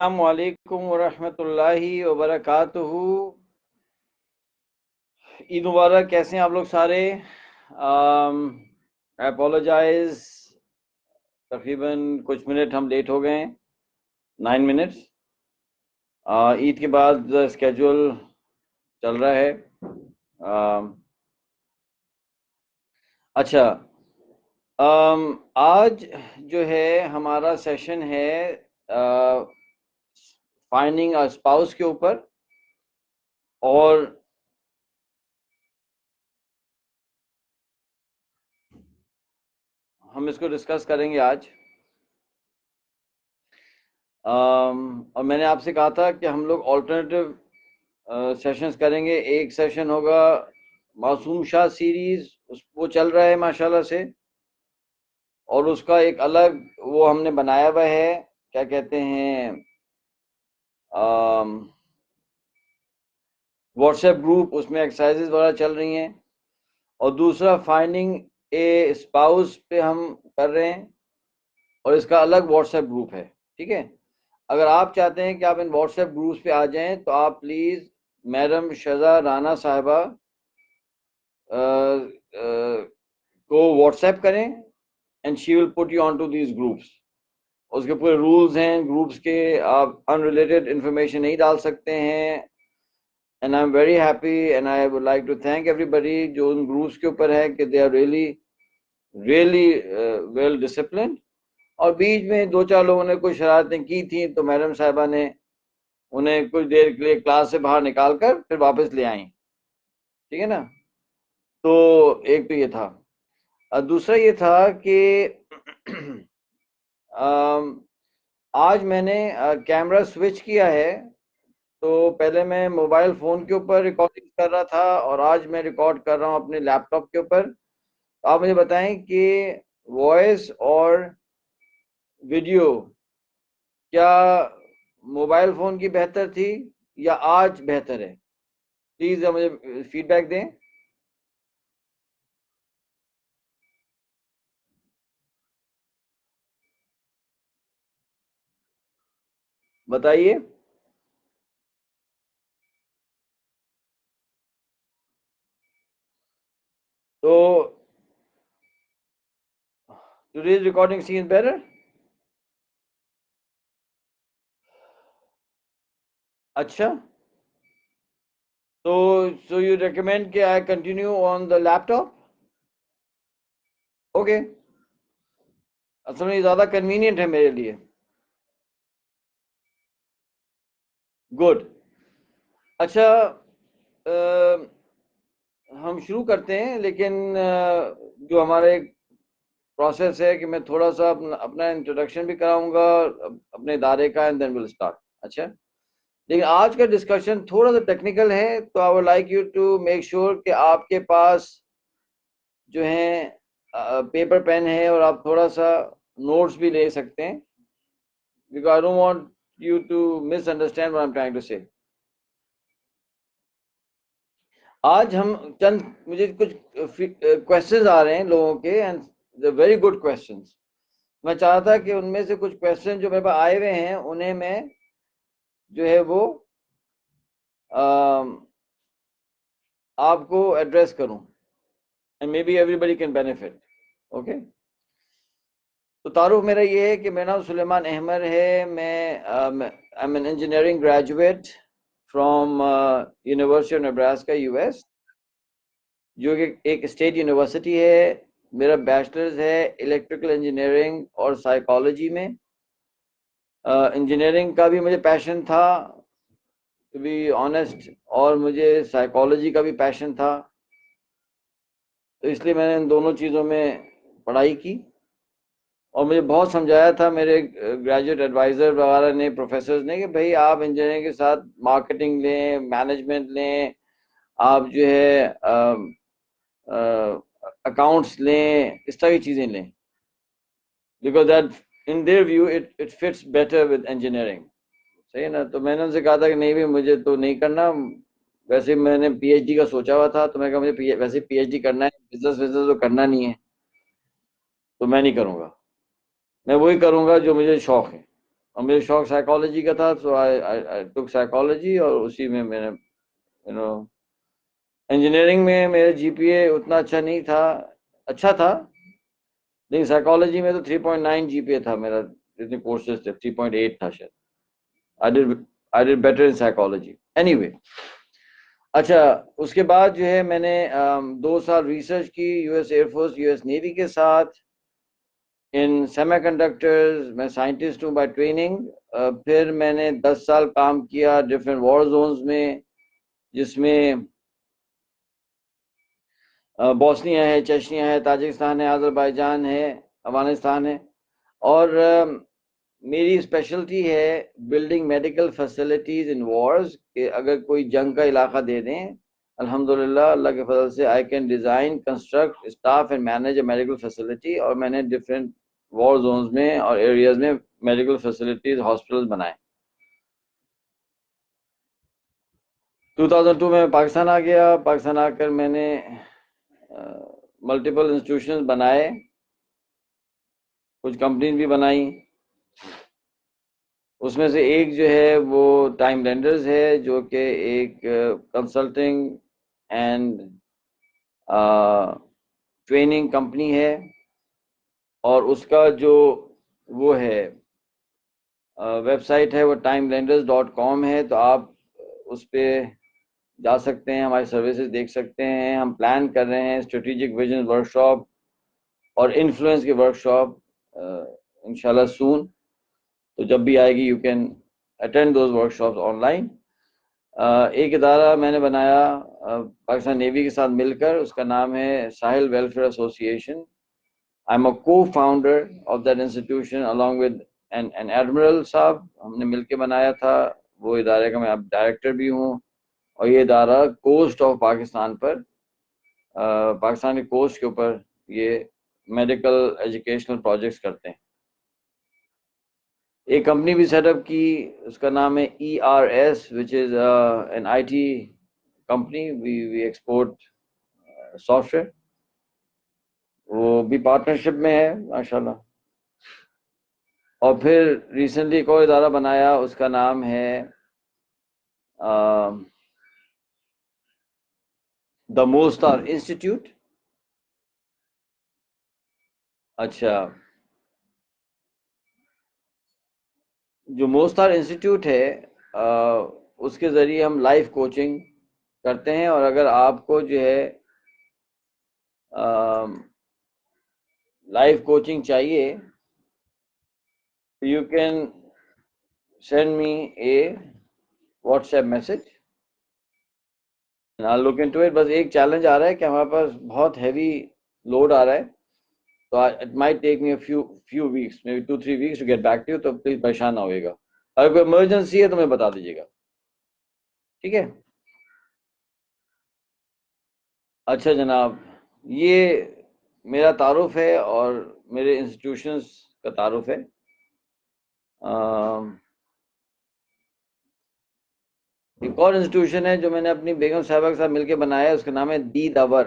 السلام علیکم ورحمۃ اللہ وبرکاتہ۔ عید مبارک۔ کیسے ہیں آپ لوگ سارے؟ اپولوجائز، تقریباً کچھ منٹ ہم لیٹ ہو گئے ہیں، 9 منٹس۔ عید کے بعد اسکیجول چل رہا ہے۔ اچھا، آج جو ہے ہمارا سیشن ہے فائنڈنگ اے اسپاؤس کے اوپر، اور ہم اس کو ڈسکس کریں گے آج۔ اور میں نے آپ سے کہا تھا کہ ہم لوگ آلٹرنیٹیو سیشنز کریں گے۔ ایک سیشن ہوگا معصوم شاہ سیریز، وہ چل رہا ہے ماشاءاللہ سے، اور اس کا ایک الگ وہ ہم نے بنایا ہوا ہے، کیا کہتے ہیں، واٹس ایپ گروپ، اس میں ایکسرسائزز وغیرہ چل رہی ہیں۔ اور دوسرا فائنڈنگ اے اسپاؤس پہ ہم کر رہے ہیں، اور اس کا الگ واٹس ایپ گروپ ہے، ٹھیک ہے۔ اگر آپ چاہتے ہیں کہ آپ ان واٹس ایپ گروپس پہ آ جائیں تو آپ پلیز میڈم شزا رانا صاحبہ کو واٹس ایپ کریں، and she will put you on to these groups. اس کے پورے رولز ہیں گروپس کے، آپ ان ریلیٹڈ انفارمیشن نہیں ڈال سکتے ہیں۔ And I am very happy and I would like to thank everybody جو ان گروپس کے اوپر ہے، کہ they are really really well disciplined. اور بیچ میں دو چار لوگوں نے کچھ شرارتیں کی تھیں، تو میڈم صاحبہ نے انہیں کچھ دیر کے لیے کلاس سے باہر نکال کر پھر واپس لے آئیں، ٹھیک ہے نا۔ تو ایک تو یہ تھا، اور دوسرا یہ تھا کہ آج میں نے کیمرہ سوئچ کیا ہے۔ تو پہلے میں موبائل فون کے اوپر ریکارڈنگ کر رہا تھا، اور آج میں ریکارڈ کر رہا ہوں اپنے لیپ ٹاپ کے اوپر۔ آپ مجھے بتائیں کہ وائس اور ویڈیو کیا موبائل فون کی بہتر تھی یا آج بہتر ہے؟ پلیز مجھے فیڈ بیک دیں، بتائیے۔ تو today's recording seems better. اچھا، تو سو یو ریکمینڈ کہ I continue on the laptop? Okay, اصل میں یہ زیادہ کنوینئنٹ ہے میرے لیے۔ گڈ، اچھا، ہم شروع کرتے ہیں، لیکن جو ہمارا ایک پروسیس ہے کہ میں تھوڑا سا اپنا انٹروڈکشن بھی کراؤں گا اپنے ادارے کا، اینڈ دین ول اسٹارٹ۔ اچھا، لیکن آج کا ڈسکشن تھوڑا سا ٹیکنیکل ہے، تو I would like you to make sure کہ آپ کے پاس جو ہیں پیپر پین ہے، اور آپ تھوڑا سا نوٹس بھی لے سکتے ہیں، because I don't want you to misunderstand what I am trying to say. آج ہم چند مجھے کچھ کوشچنز آ رہے ہیں لوگوں کے، اینڈ ویری گڈ کوشچنز۔ میں چاہتا تھا کہ ان میں سے کچھ کوشچن جو میرے پاس آئے ہوئے ہیں انہیں میں جو ہے وہ آپ کو ایڈریس کروں، and maybe everybody can benefit. Okay, تو تعارف میرا یہ ہے کہ میرا نام سلیمان احمد ہے۔ میں I'm an engineering graduate from university of Nebraska U S, جو کہ ایک اسٹیٹ یونیورسٹی ہے۔ میرا بیچلرز ہے الیکٹریکل انجینئرنگ اور سائیکالوجی میں۔ انجینئرنگ کا بھی مجھے پیشن تھا، ٹو بی آنیسٹ، اور مجھے سائیکالوجی کا بھی پیشن تھا، تو اس لیے میں نے ان دونوں چیزوں میں پڑھائی کی۔ اور مجھے بہت سمجھایا تھا میرے گریجویٹ ایڈوائزر وغیرہ نے، پروفیسرز نے، کہ بھائی آپ انجینئرنگ کے ساتھ مارکیٹنگ لیں، مینجمنٹ لیں، آپ جو ہے اکاؤنٹس لیں، اس طرح کی چیزیں لیں، because that in their view it fits better with engineering, صحیح ہے نا۔ تو میں نے ان سے کہا تھا کہ نہیں بھی مجھے تو نہیں کرنا، ویسے میں نے پی ایچ ڈی کا سوچا ہوا تھا، تو میں کہا مجھے ویسے پی ایچ ڈی کرنا ہے، بزنس تو کرنا نہیں ہے، تو میں نہیں کروں گا، میں وہی کروں گا جو مجھے شوق ہے۔ اور میرے شوق سائیکالوجی کا تھا، سو آئی ٹک سائیکالوجی، اور اسی میں نے انجینئرنگ میں میرے جی پی اے اتنا اچھا نہیں تھا، اچھا تھا لیکن سائیکالوجی میں تو 3.9 جی پی اے تھا میرا، جتنے کورسز تھے 3.8 تھا شاید. I did better in psychology. Anyway, اچھا اس کے بعد جو ہے میں نے 2 سال ریسرچ کی U S air force, U S navy کے ساتھ ان سیمی کنڈکٹرز. میں سائنٹسٹ ہوں بائی ٹریننگ. پھر میں نے 10 سال کام کیا ڈفرینٹ وار زونز میں، جس میں بوسنیا ہے، چچنیا ہے، تاجکستان ہے، آذربائیجان ہے، افغانستان ہے. اور میری اسپیشلٹی ہے بلڈنگ میڈیکل فیسلٹیز ان وارز، کہ اگر کوئی جنگ کا علاقہ دے دیں، الحمدللہ اللہ کے فضل سے I can design, construct, staff and manage a medical facility. اور میں نے ڈفرینٹ وار زونز میں اور ایریاز میں میڈیکل فیسلٹیز، ہاسپٹل بنائے. 2002 میں پاکستان آ گیا. پاکستان آ کر میں نے ملٹیپل انسٹیٹیوشن بنائے، کچھ کمپنیز بھی بنائیں. اس میں سے ایک جو ہے وہ ٹائم لینڈرز ہے، جو کہ ایک کنسلٹنگ اینڈ ٹریننگ کمپنی ہے. اور اس کا جو وہ ہے ویب سائٹ ہے وہ timelenders.com ہے. تو آپ اس پہ جا سکتے ہیں، ہماری سروسز دیکھ سکتے ہیں. ہم پلان کر رہے ہیں اسٹریٹجک ویژن ورک شاپ اور انفلوئنس کی ورک شاپ انشاءاللہ سون. تو جب بھی آئے گی you can attend those work shops on line. ایک ادارہ میں نے بنایا پاکستان نیوی کے ساتھ مل کر، اس کا نام ہے ساحل ویلفیئر ایسوسیشن. آئی ایم اے کو founder of that institution along with an admiral صاحب. ہم نے مل کے بنایا تھا. وہ ادارے کا میں اب ڈائریکٹر بھی ہوں. اور یہ ادارہ کوسٹ آف پاکستان پر، پاکستان کی کوسٹ کے اوپر یہ میڈیکل ایجوکیشنل پروجیکٹس کرتے ہیں. ایک کمپنی بھی سیٹ اپ کی، اس کا نام ہے ERS which is an IT company. We export software. وہ بھی پارٹنرشپ میں ہے ماشاءاللہ. اور پھر ریسنٹلی ایک اور ادارہ بنایا، اس کا نام ہے دا موسٹار انسٹیٹیوٹ. اچھا، جو موسٹار انسٹیٹیوٹ ہے اس کے ذریعے ہم لائف کوچنگ کرتے ہیں. اور اگر آپ کو جو ہے لائف کوچنگ چاہیے، you can send me a what's app message. I'll look into it. بس ایک چیلنج آ رہا ہے کہ ہمارے پاس بہت ہیوی لوڈ آ رہا ہے، تو it might take me a few weeks, maybe 2-3 weeks to get back to you. تو پلیز پریشان نہ ہوئے گا. اگر کوئی ایمرجنسی ہے تو مجھے بتا دیجیے گا، ٹھیک ہے؟ اچھا جناب، یہ میرا تعارف ہے اور میرے انسٹیٹیوشنز کا تعارف ہے. ایک اور انسٹیٹیوشن ہے جو میں نے اپنی بیگم صاحبہ کے ساتھ مل کے بنایا ہے، اس کا نام ہے دید اور.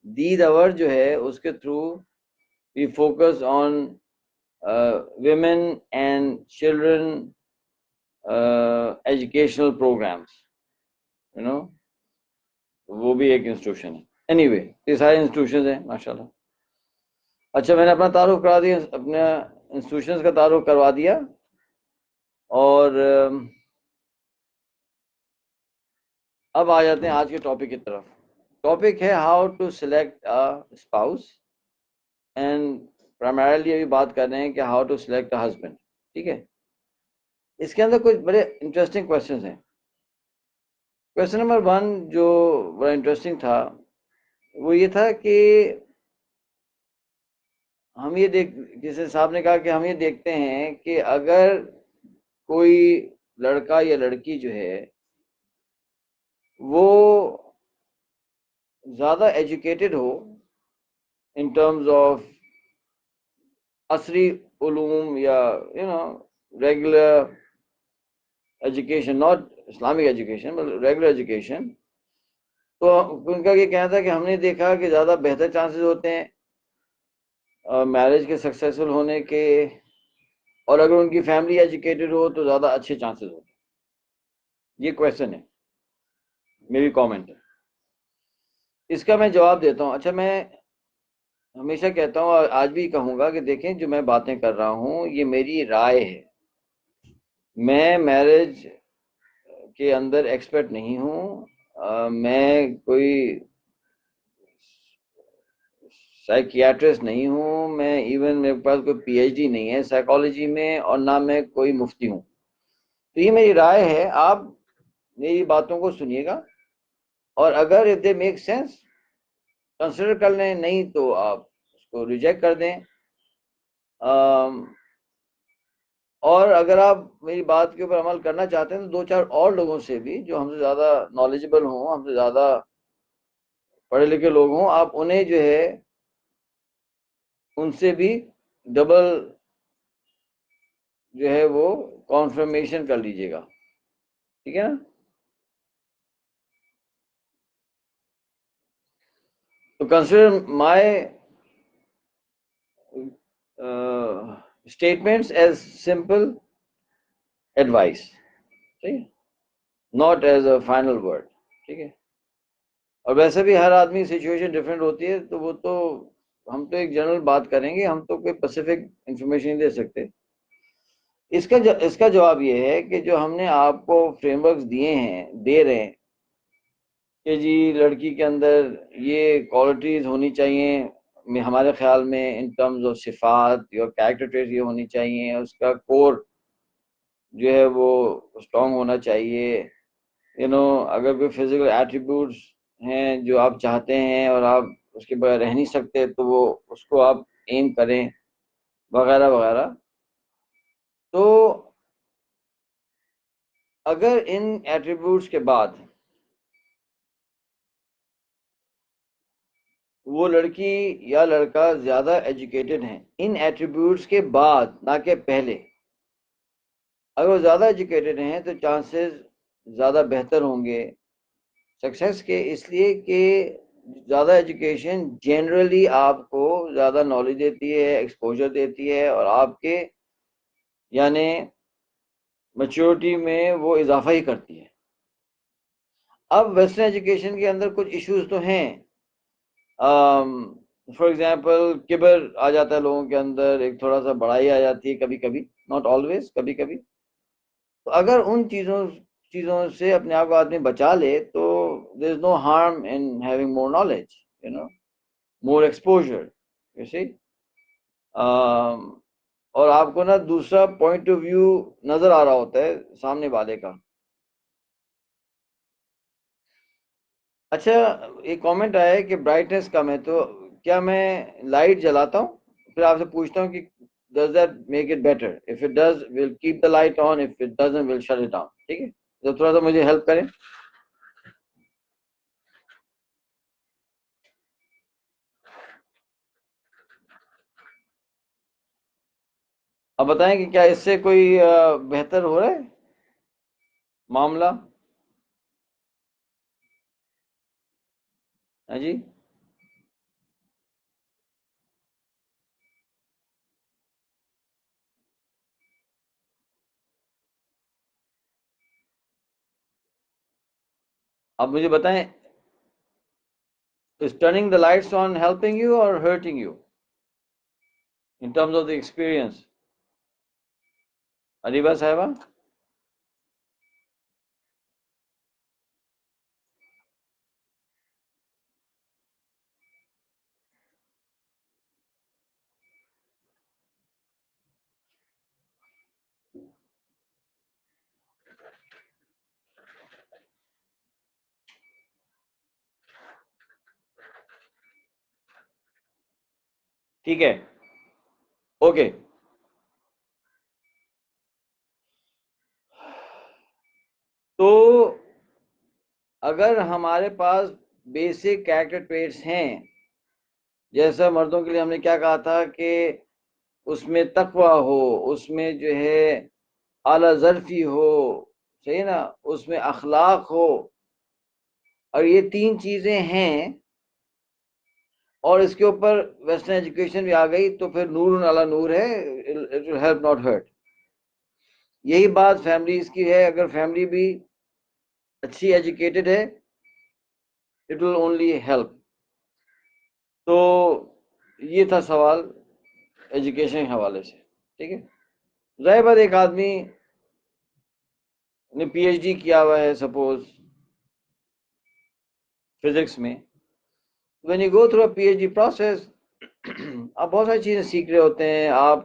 دید اور جو ہے اس کے through we focus on women and children educational programs, وہ بھی ایک انسٹیٹیوشن ہے. اینی وے یہ سارے انسٹیٹیوشنز ہیں ماشاءاللہ. اچھا، میں نے اپنا تعارف کرا دیا، اپنے انسٹیٹیوشنز کا تعارف کروا دیا. اور اب آ جاتے ہیں آج کے ٹاپک کی طرف. ٹاپک ہے how to select spouse, and primarily ابھی بات کر رہے ہیں کہ how to select a husband. ٹھیک ہے؟ اس کے اندر کچھ بڑے انٹرسٹنگ کوشچنز ہیں. کوشچن نمبر 1 جو بڑا انٹرسٹنگ تھا وہ یہ تھا کہ ہم یہ جیسے صاحب نے کہا کہ ہم یہ دیکھتے ہیں کہ اگر کوئی لڑکا یا لڑکی جو ہے وہ زیادہ educated who in terms of عصری علوم یا regular education, not Islamic education but regular education, تو ان کا یہ کہنا تھا کہ ہم نے دیکھا کہ زیادہ بہتر چانسز ہوتے ہیں میرج کے سکسیسفل ہونے کے اور اگر ان کی فیملی ایجوکیٹڈ ہو تو زیادہ اچھے چانسز ہوتے ہیں. یہ کویشچن ہے, میری کامنٹ ہے, اس کا میں جواب دیتا ہوں. اچھا, میں ہمیشہ کہتا ہوں اور آج بھی کہوں گا کہ دیکھیں جو میں باتیں کر رہا ہوں یہ میری رائے ہے. میں میرج کے اندر ایکسپرٹ نہیں ہوں. میں کوئی سائیکیاٹرسٹ نہیں ہوں. میں ایون میرے پاس کوئی پی ایچ ڈی نہیں ہے سائیکالوجی میں, اور نہ میں کوئی مفتی ہوں. تو یہ میری رائے ہے, آپ میری باتوں کو سنیے گا, اور اگر if they make sense consider کر لیں, نہیں تو آپ اس کو ریجیکٹ کر دیں. اور اگر آپ میری بات کے اوپر عمل کرنا چاہتے ہیں تو دو چار اور لوگوں سے بھی جو ہم سے زیادہ نالجبل ہوں, ہم سے زیادہ پڑھے لکھے لوگ ہوں, آپ انہیں جو ہے ان سے بھی ڈبل جو ہے وہ کانفرمیشن کر لیجئے گا. ٹھیک ہے نا. تو کنسیڈر مائی اسٹیٹمنٹس ایز سمپل ایڈوائس, ٹھیک ہے, not as a final word. ٹھیک ہے. اور ویسے بھی ہر آدمی سچویشن ڈفرینٹ ہوتی ہے, تو وہ تو ہم تو ایک جنرل بات کریں گے, ہم تو کوئی اسپیسیفک انفارمیشن نہیں دے سکتے. اس کا جواب یہ ہے کہ جو ہم نے آپ کو فریم ورکس دیے ہیں, دے رہے ہیں کہ جی لڑکی کے اندر یہ کوالٹیز ہونی چاہیے ہمارے خیال میں ان ٹرمز آف صفات یا کیریکٹر ٹریٹ یہ ہونی چاہیے, اس کا کور جو ہے وہ اسٹرانگ ہونا چاہیے. اگر کوئی فزیکل ایٹریبیوٹس ہیں جو آپ چاہتے ہیں اور آپ اس کے بغیر رہ نہیں سکتے تو وہ اس کو آپ ایم کریں وغیرہ وغیرہ. تو اگر ان ایٹریبیوٹس کے بعد وہ لڑکی یا لڑکا زیادہ ایجوکیٹڈ ہیں, ان ایٹریبیوٹس کے بعد نہ کہ پہلے, اگر وہ زیادہ ایجوکیٹڈ ہیں تو چانسز زیادہ بہتر ہوں گے سکسیس کے, اس لیے کہ زیادہ ایجوکیشن جنرلی آپ کو زیادہ نالج دیتی ہے, ایکسپوجر دیتی ہے, اور آپ کے یعنی میچورٹی میں وہ اضافہ ہی کرتی ہے. اب ویسٹرن ایجوکیشن کے اندر کچھ ایشوز تو ہیں. فار ایگزامپل کبر آ جاتا ہے لوگوں کے اندر, ایک تھوڑا سا بڑائی آ جاتی ہے کبھی کبھی, ناٹ آلویز, کبھی کبھی. تو اگر ان چیزوں سے اپنے آپ کو آدمی بچا لے تو there is no harm in having more knowledge, more exposure, you see. اور آپ کو نا دوسرا پوائنٹ آف ویو نظر آ رہا ہوتا ہے سامنے والے کا. اچھا, ایک کامنٹ آیا ہے کہ برائٹنس کم ہے, تو کیا میں لائٹ جلاتا ہوں پھر آپ سے پوچھتا ہوں کہ does that make it better? If it does, we'll keep the light on. If it doesn't, we'll shut it down. ٹھیک ہے, تو تھوڑا سا مجھے ہیلپ کریں. اب بتائیں کہ کیا اس سے کوئی بہتر ہو رہا ہے معاملہ؟ ہاں جی, اب مجھے بتائیں, is turning the lights on helping you or hurting you in terms of the experience? Areeba صاحبہ, ٹھیک ہے, اوکے. تو اگر ہمارے پاس بیسک کیریکٹر ٹریٹس ہیں, جیسا مردوں کے لیے ہم نے کیا کہا تھا کہ اس میں تقوی ہو, اس میں جو ہے اعلیٰ ظرفی ہو, صحیح نا, اس میں اخلاق ہو, اور یہ تین چیزیں ہیں, اور اس کے اوپر ویسٹرن ایجوکیشن بھی آ گئی, تو پھر نور علی نور ہے, it will help not hurt. یہی بات فیملیز کی ہے. اگر فیملی بھی اچھی ایجوکیٹڈ ہے اٹ ول اونلی ہیلپ. تو یہ تھا سوال ایجوکیشن کے حوالے سے. ٹھیک ہے. ظاہر بات ایک آدمی نے پی ایچ ڈی کیا ہوا ہے سپوز فزکس میں. when you go through a PhD process آپ بہت ساری چیزیں سیکھ رہے ہوتے ہیں. آپ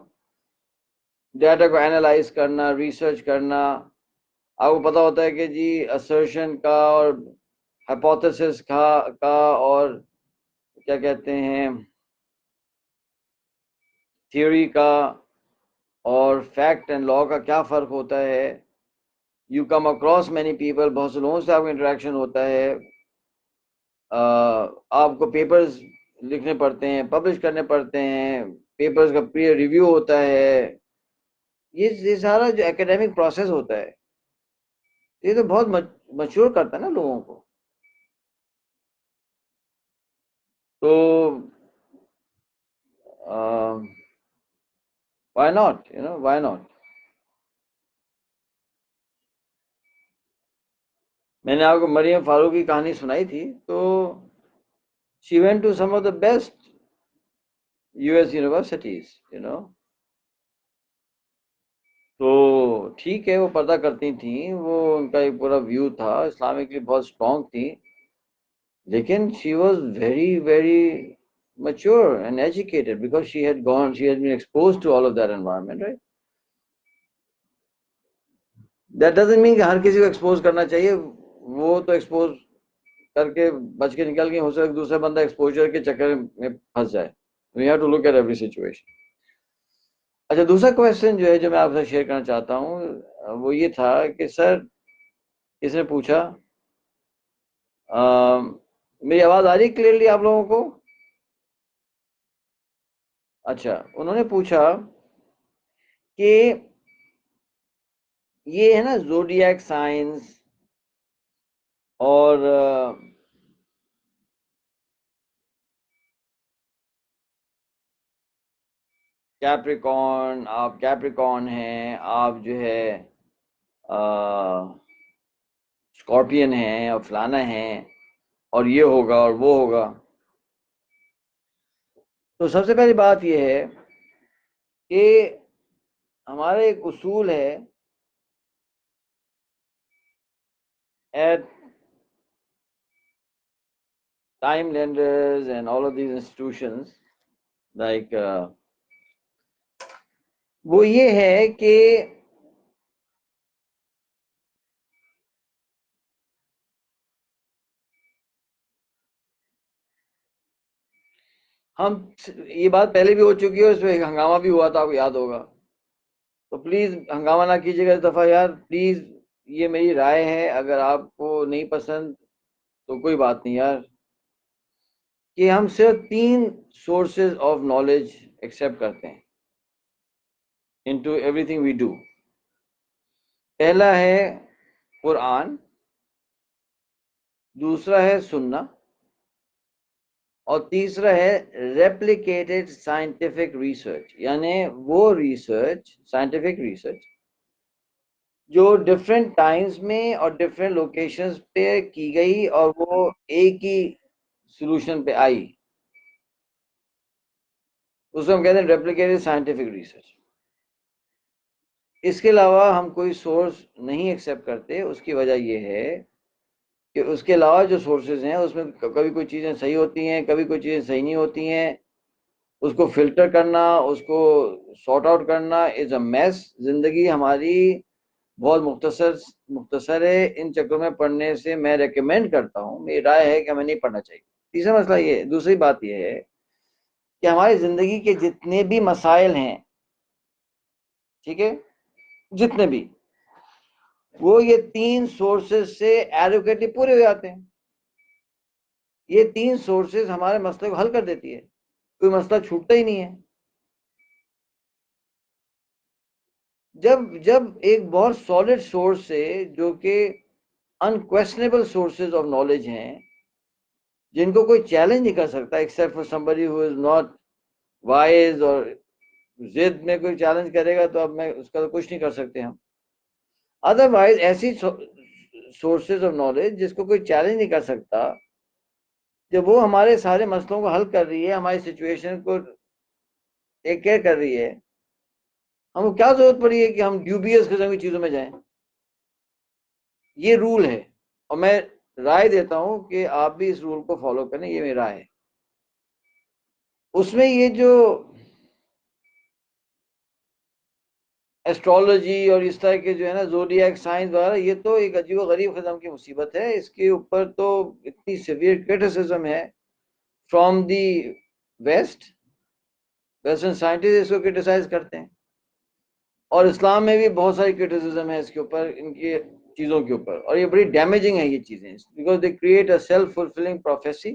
ڈیٹا کو اینالائز کرنا, ریسرچ کرنا, آپ کو پتا ہوتا ہے کہ جی assertion کا اور hypothesis کا اور کیا کہتے ہیں تھیوری کا اور فیکٹ اینڈ لا کا کیا فرق ہوتا ہے. You come across many people, بہت سے لوگوں سے آپ کا انٹریکشن ہوتا ہے. آپ کو پیپرز لکھنے پڑتے ہیں, پبلش کرنے پڑتے ہیں, پیپرز کا پری ریویو ہوتا ہے. یہ سارا جو ایکیڈیمک پروسیس ہوتا ہے یہ تو بہت میچور کرتا ہے نا لوگوں کو. تو why not, why not. میں نے آپ کو مریم فاروق کی کہانی سنائی تھی. تو she went to some of the best US universities, تو ٹھیک ہے وہ پردہ کرتی تھیں, وہ ان کا ایک پورا ویو تھا, اسلامکلی بہت اسٹرانگ تھی, لیکن she was very very mature and educated because she had been exposed to all of that environment, right? That doesn't mean کہ ہر کسی کو ایکسپوز کرنا چاہیے. وہ تو ایکسپوز کر کے بچ کے نکل گئی, ہو سکتا ہے دوسرا بندہ ایکسپوجر کے چکر میں پھنس جائے. We have to look at every situation. اچھا, دوسرا کویشچن جو ہے جو میں آپ سے شیئر کرنا چاہتا ہوں وہ یہ تھا کہ سر کس نے پوچھا, میری آواز آ رہی ہے کلیئرلی آپ لوگوں کو؟ اچھا, انہوں نے پوچھا کہ یہ ہے نا زوڈیاک سائنس اور کیپریکارن, آپ کیپریکارن ہیں, آپ جو ہے اسکارپین ہیں اور فلانا ہیں اور یہ ہوگا اور وہ ہوگا. تو سب سے پہلی بات یہ ہے کہ ہمارا ایک اصول ہے at time lenders and all of these institutions like وہ یہ ہے کہ ہم, یہ بات پہلے بھی ہو چکی ہے, اس میں ایک ہنگامہ بھی ہوا تھا, آپ کو یاد ہوگا. تو پلیز ہنگامہ نہ کیجیے گا اس دفعہ یار, پلیز. یہ میری رائے ہے, اگر آپ کو نہیں پسند تو کوئی بات نہیں یار, کہ ہم صرف 3 سورسز آف نالج ایکسیپٹ کرتے ہیں into everything we do. پہلا ہے قرآن, دوسرا ہے سننا, اور تیسرا ہے ریپلیکیٹڈ سائنٹیفک ریسرچ. یعنی وہ ریسرچ, سائنٹیفک ریسرچ جو ڈفرینٹ ٹائمز میں اور ڈفرینٹ لوکیشنز پہ کی گئی اور وہ ایک ہی سولوشن پہ آئی, اس کو ہم کہتے ہیں ریپلیکیٹڈ سائنٹیفک ریسرچ. اس کے علاوہ ہم کوئی سورس نہیں ایکسیپٹ کرتے. اس کی وجہ یہ ہے کہ اس کے علاوہ جو سورسز ہیں اس میں کبھی کوئی چیزیں صحیح ہوتی ہیں, کبھی کوئی چیزیں صحیح نہیں ہوتی ہیں. اس کو فلٹر کرنا, اس کو سارٹ آؤٹ کرنا از اے میس. زندگی ہماری بہت مختصر ہے. ان چکروں میں پڑھنے سے میں ریکمینڈ کرتا ہوں, میری رائے ہے کہ ہمیں نہیں پڑھنا چاہیے. تیسرا مسئلہ یہ ہے, دوسری بات یہ ہے کہ ہماری زندگی کے جتنے بھی مسائل ہیں, ٹھیک ہے, جتنے بھی, وہ یہ 3 سورسز سے ایڈوکیٹلی پورے ہو جاتے ہیں. یہ 3 سورسز ہمارے مسئلے کو حل کر دیتی ہے, کوئی مسئلہ چھوٹتا ہی نہیں ہے. جب ایک بہت سالڈ سورس سے, جو کہ انکویسچنیبل سورسز آف نالج ہیں, جن کو کوئی چیلنج نہیں کر سکتا except for somebody who is not wise, اور ضد میں کوئی چیلنج کرے گا تو اب میں اس کا تو کچھ نہیں کر سکتے ہم. ادروائز ایسی سورسز آف نالج جس کو کوئی چیلنج نہیں کر سکتا، جب وہ ہمارے سارے مسئلوں کو حل کر رہی ہے، ہماری سچویشن کو ٹیک کیئر کر رہی ہے، ہم کو کیا ضرورت پڑی ہے کہ ہم ڈیوبیس قسم کی چیزوں میں جائیں؟ یہ رول ہے، اور میں رائے دیتا ہوں کہ آپ بھی اس رول کو فالو کریں، یہ میری رائے ہے۔ اس میں یہ جو ایسٹرالوجی اور اس طرح کے جو ہے نا زوڈیاک سائنس وغیرہ، یہ تو ایک عجیب و غریب قسم کی مصیبت ہے، اس کے اوپر تو اتنی سیویئر کرٹیسزم ہے فرام دی ویسٹرن سائنٹسٹ اس کو کرٹیسائز کرتے ہیں، اور اسلام میں بھی بہت ساری کرٹیسزم ہے اس کے اوپر، ان کی چیزوں کے اوپر، اور یہ بڑی ڈیمیجنگ ہے یہ چیزیں، because they create a self fulfilling prophecy.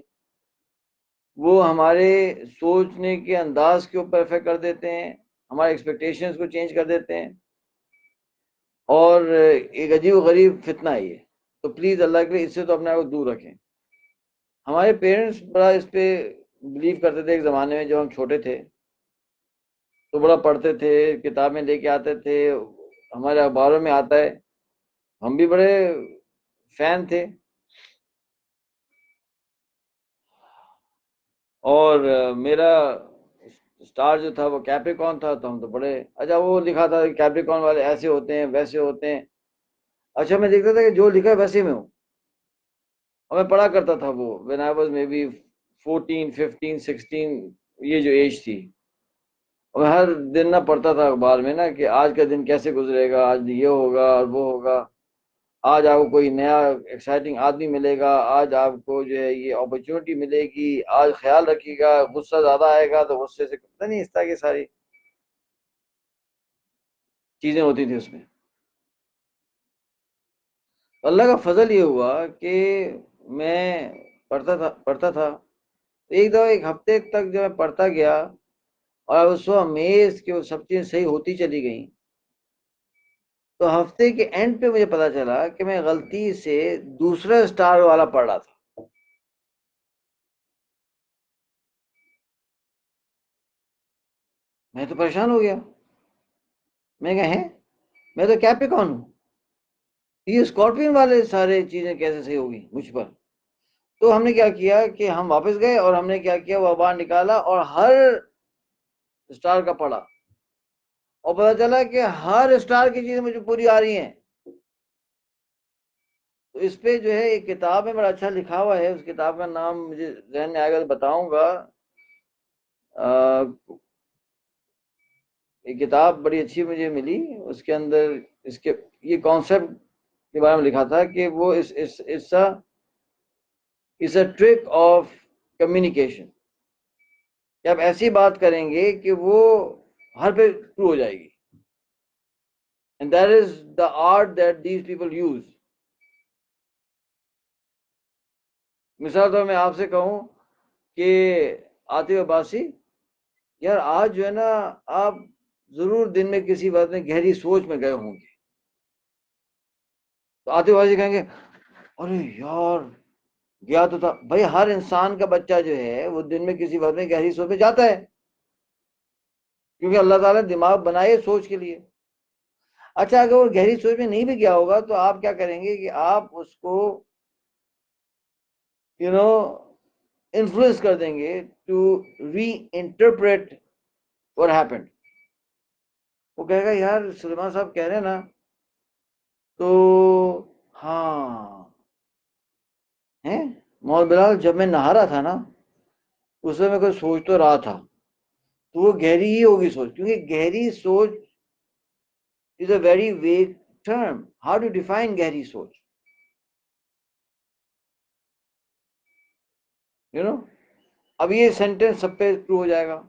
وہ ہمارے سوچنے کے انداز کے اوپر افیکٹ کر دیتے ہیں، ہمارے ایکسپیکٹیشنز کو چینج کر دیتے ہیں، اور ایک عجیب و غریب فتنہ ہے یہ، تو پلیز اللہ کے لیے اس سے تو اپنے آپ کو دور رکھیں۔ ہمارے پیرنٹس بڑا اس پہ بلیو کرتے تھے ایک زمانے میں، جب ہم چھوٹے تھے تو بڑا پڑھتے تھے، کتابیں لے کے آتے تھے، ہمارے اخباروں میں آتا ہے، ہم بھی بڑے فین تھے۔ اور میرا اسٹار جو تھا وہ کیپریکون تھا، تو ہم تو بڑے اچھا، وہ لکھا تھا کہ کیپریکون والے ایسے ہوتے ہیں ویسے ہوتے ہیں، اچھا میں دیکھتا تھا کہ جو لکھا ہے ویسے میں ہوں، اور میں پڑھا کرتا تھا وہ when I was maybe 14 15 16، یہ جو ایج تھی، اور میں ہر دن نہ پڑھتا تھا اخبار میں نا کہ آج کا دن کیسے گزرے گا، آج یہ ہوگا اور وہ ہوگا، آج آپ کو کوئی نیا ایکسائٹنگ آدمی ملے گا، آج آپ کو جو ہے یہ اپرچونٹی ملے گی، آج خیال رکھیے گا غصہ زیادہ آئے گا تو غصے سے پتہ نہیں، اس طرح کی ساری چیزیں ہوتی تھی اس میں۔ اللہ کا فضل یہ ہوا کہ میں پڑھتا تھا ایک دفعہ ایک ہفتے تک جب میں پڑھتا گیا، اور اس و امیز کہ وہ سب چیزیں صحیح ہوتی چلی گئیں، تو ہفتے کے اینڈ پہ مجھے پتا چلا کہ میں غلطی سے دوسرا اسٹار والا پڑھ رہا تھا۔ میں تو پریشان ہو گیا، میں کہا ہے میں تو کیپریکون ہوں، یہ اسکارپین والے سارے چیزیں کیسے صحیح ہوگی مجھ پر؟ تو ہم نے کیا کیا کہ ہم واپس گئے، اور ہم نے کیا کیا، وہ اخبار نکالا اور ہر اسٹار کا پڑھا، اور پتا چلا کہ ہر اسٹار کی چیزیں مجھے پوری آ رہی ہیں۔ تو اس پہ جو ہے ایک کتاب میں بڑا اچھا لکھا ہوا ہے، اس کتاب کا نام مجھے ذہن میں آئے گا تو بتاؤں گا، ایک کتاب بڑی اچھی مجھے ملی، اس کے اندر اس کے یہ کانسیپٹ کے بارے میں لکھا تھا کہ وہ اس اے ٹرک آف کمیونیکیشن، کہ آپ ایسی بات کریں گے کہ وہ ہر پہ ٹرو ہو جائے گی، and that is the art that these people use۔ مثال طور میں آپ سے کہوں کہ عاطف عباسی، یار آج جو ہے نا آپ ضرور دن میں کسی بات میں گہری سوچ میں گئے ہوں گے، تو عاطف عباسی کہیں گے ارے یار گیا تو تھا۔ بھائی ہر انسان کا بچہ جو ہے وہ دن میں کسی بات میں گہری سوچ میں جاتا ہے، کیونکہ اللہ تعالیٰ نے دماغ بنائے سوچ کے لیے۔ اچھا اگر وہ گہری سوچ میں نہیں بھی گیا ہوگا تو آپ کیا کریں گے کہ آپ اس کو انفلوئنس کر دیں گے to reinterpret what happened۔ وہ کہے گا یار سلیمان صاحب کہہ رہے ہیں نا، تو ہاں ہیں محمد بلال، جب میں نہا رہا تھا نا اس میں کوئی سوچ تو رہا تھا، تو وہ گہری ہی ہوگی سوچ، کیونکہ گہری سوچ is a very vague term. How to define گہری سوچ؟ اب یہ سینٹینس سب پہ ٹرو ہو جائے گا۔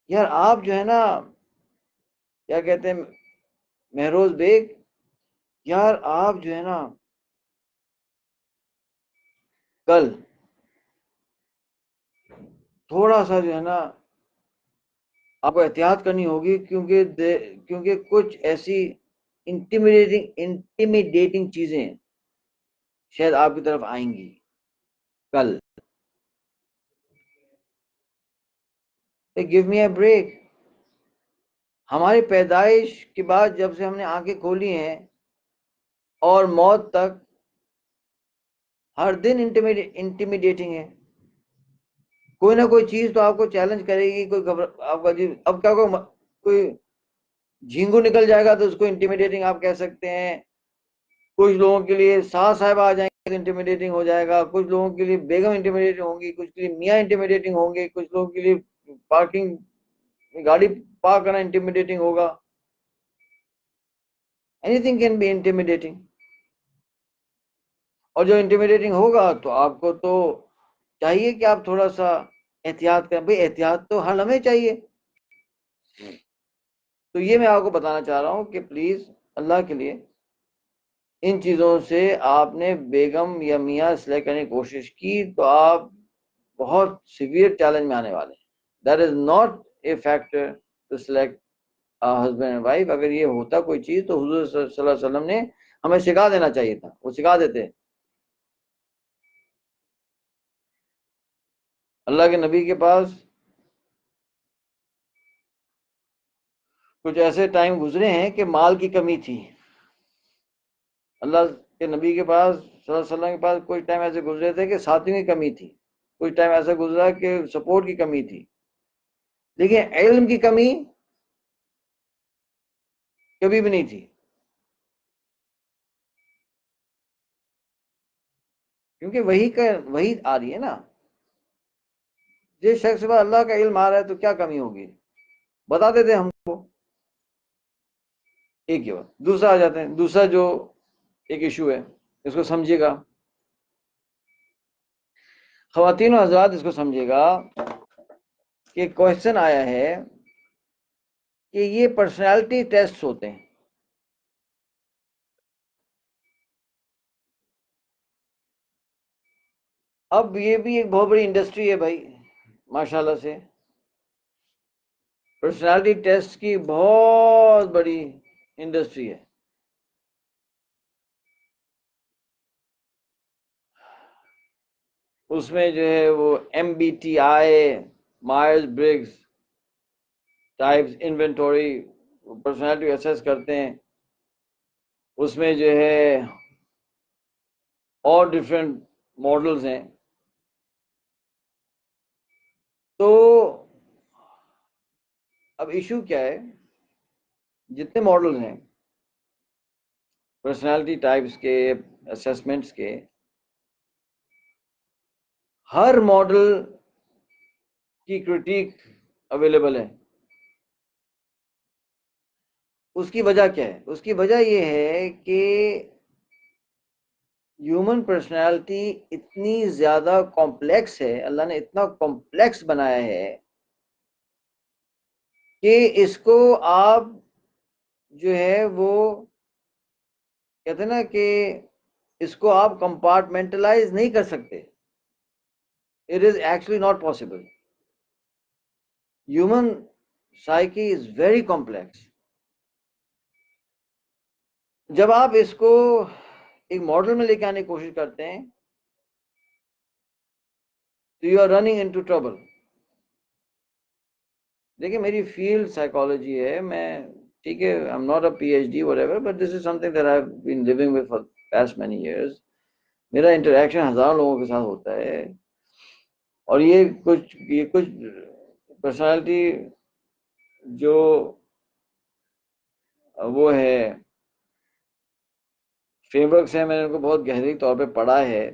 یار آپ جو ہے نا کیا کہتے ہیں مہروز بیگ، یار آپ جو ہے نا کل تھوڑا سا جو ہے نا آپ کو احتیاط کرنی ہوگی، کیونکہ کچھ ایسی انٹیمیڈیٹنگ چیزیں شاید آپ کی طرف آئیں گی کل۔ Give me a break. ہماری پیدائش کے بعد جب سے ہم نے آنکھیں کھولی ہیں اور موت تک ہر دن انٹیمیڈیٹنگ ہے. کوئی نہ کوئی چیز تو آپ کو چیلنج کرے گی. کوئی آپ کا اب کیا کوئی جھینگو نکل جائے گا تو اس کو انٹیمیڈیٹنگ آپ کہہ سکتے ہیں. کچھ لوگوں کے لیے ساس صاحب آ جائیں گے تو انٹیمیڈیٹنگ ہو جائے گا. کچھ لوگوں کے لیے بیگم انٹیمیڈیٹنگ ہوں گی. کچھ کے لیے میاں انٹیمیڈیٹنگ ہوں گے. کچھ لوگوں کے لیے پارکنگ گاڑی پارک کرنا انٹیمیڈیٹنگ ہوگا. Anything can be intimidating. اور جو انٹیمیڈیٹنگ ہوگا تو آپ کو تو چاہیے کہ آپ تھوڑا سا احتیاط کریں. بھائی احتیاط تو ہر لمحے چاہیے. تو یہ میں آپ کو بتانا چاہ رہا ہوں کہ پلیز اللہ کے لیے ان چیزوں سے آپ نے بیگم یا میاں سلیکٹ کرنے کی کوشش کی تو آپ بہت سیویئر چیلنج میں آنے والے ہیں. That is not a factor to select husband and wife. اگر یہ ہوتا کوئی چیز تو حضور صلی اللہ علیہ وسلم نے ہمیں سکھا دینا چاہیے تھا. وہ سکھا دیتے. اللہ کے نبی کے پاس کچھ ایسے ٹائم گزرے ہیں کہ مال کی کمی تھی. اللہ کے نبی کے پاس صلی اللہ علیہ وسلم کے پاس کچھ ٹائم ایسے گزرے تھے کہ ساتھیوں کی کمی تھی. کچھ ٹائم ایسا گزرا کہ سپورٹ کی کمی تھی. لیکن علم کی کمی کبھی بھی نہیں تھی. کیونکہ وہی آ رہی ہے نا. جس شخص کے بعد اللہ کا علم آ رہا ہے تو کیا کمی ہوگی بتا دیتے ہم کو. ایک ہی بات. دوسرا آ جاتے ہیں. دوسرا جو ایک ایشو ہے اس کو سمجھیے گا خواتین و حضرات. اس کو سمجھیے گا کہ کوشچن آیا ہے کہ یہ پرسنالٹی ٹیسٹ ہوتے ہیں. اب یہ بھی ایک بہت بڑی انڈسٹری ہے بھائی ماشاءاللہ سے. پرسنالٹی ٹیسٹ کی بہت بڑی انڈسٹری ہے. اس میں جو ہے وہ MBTI Myers Briggs types inventory personality assess کرتے ہیں. اس میں جو ہے اور ڈفرینٹ ماڈلز ہیں. تو اب ایشو کیا ہے جتنے ماڈلز ہیں پرسنالٹی ٹائپس کے اسیسمنٹس کے ہر ماڈل کی کرٹیک اویلیبل ہے. اس کی وجہ کیا ہے؟ اس کی وجہ یہ ہے کہ ہیومن پرسنالٹی اتنی زیادہ کمپلیکس ہے. اللہ نے اتنا کمپلیکس بنایا ہے کہ اس کو آپ جو ہے وہ کہتے ہیں نا کہ اس کو آپ کمپارٹمنٹلائز نہیں کر سکتے. It is actually not possible. Human psyche is very complex. جب آپ اس کو ایک ماڈل میں لے کے آنے کی کوشش کرتے ہیں تو you are running into trouble. دیکھیں میری فیلڈ سائیکالوجی ہے. میں ٹھیک ہے I am not a PhD whatever but this is something that I've been living with for past many years. میرا انٹریکشن ہزاروں لوگوں کے ساتھ ہوتا ہے اور یہ کچھ پرسنالٹی جو وہ ہے فریم ورکس ہیں میں نے ان کو بہت گہری طور پہ پڑھا ہے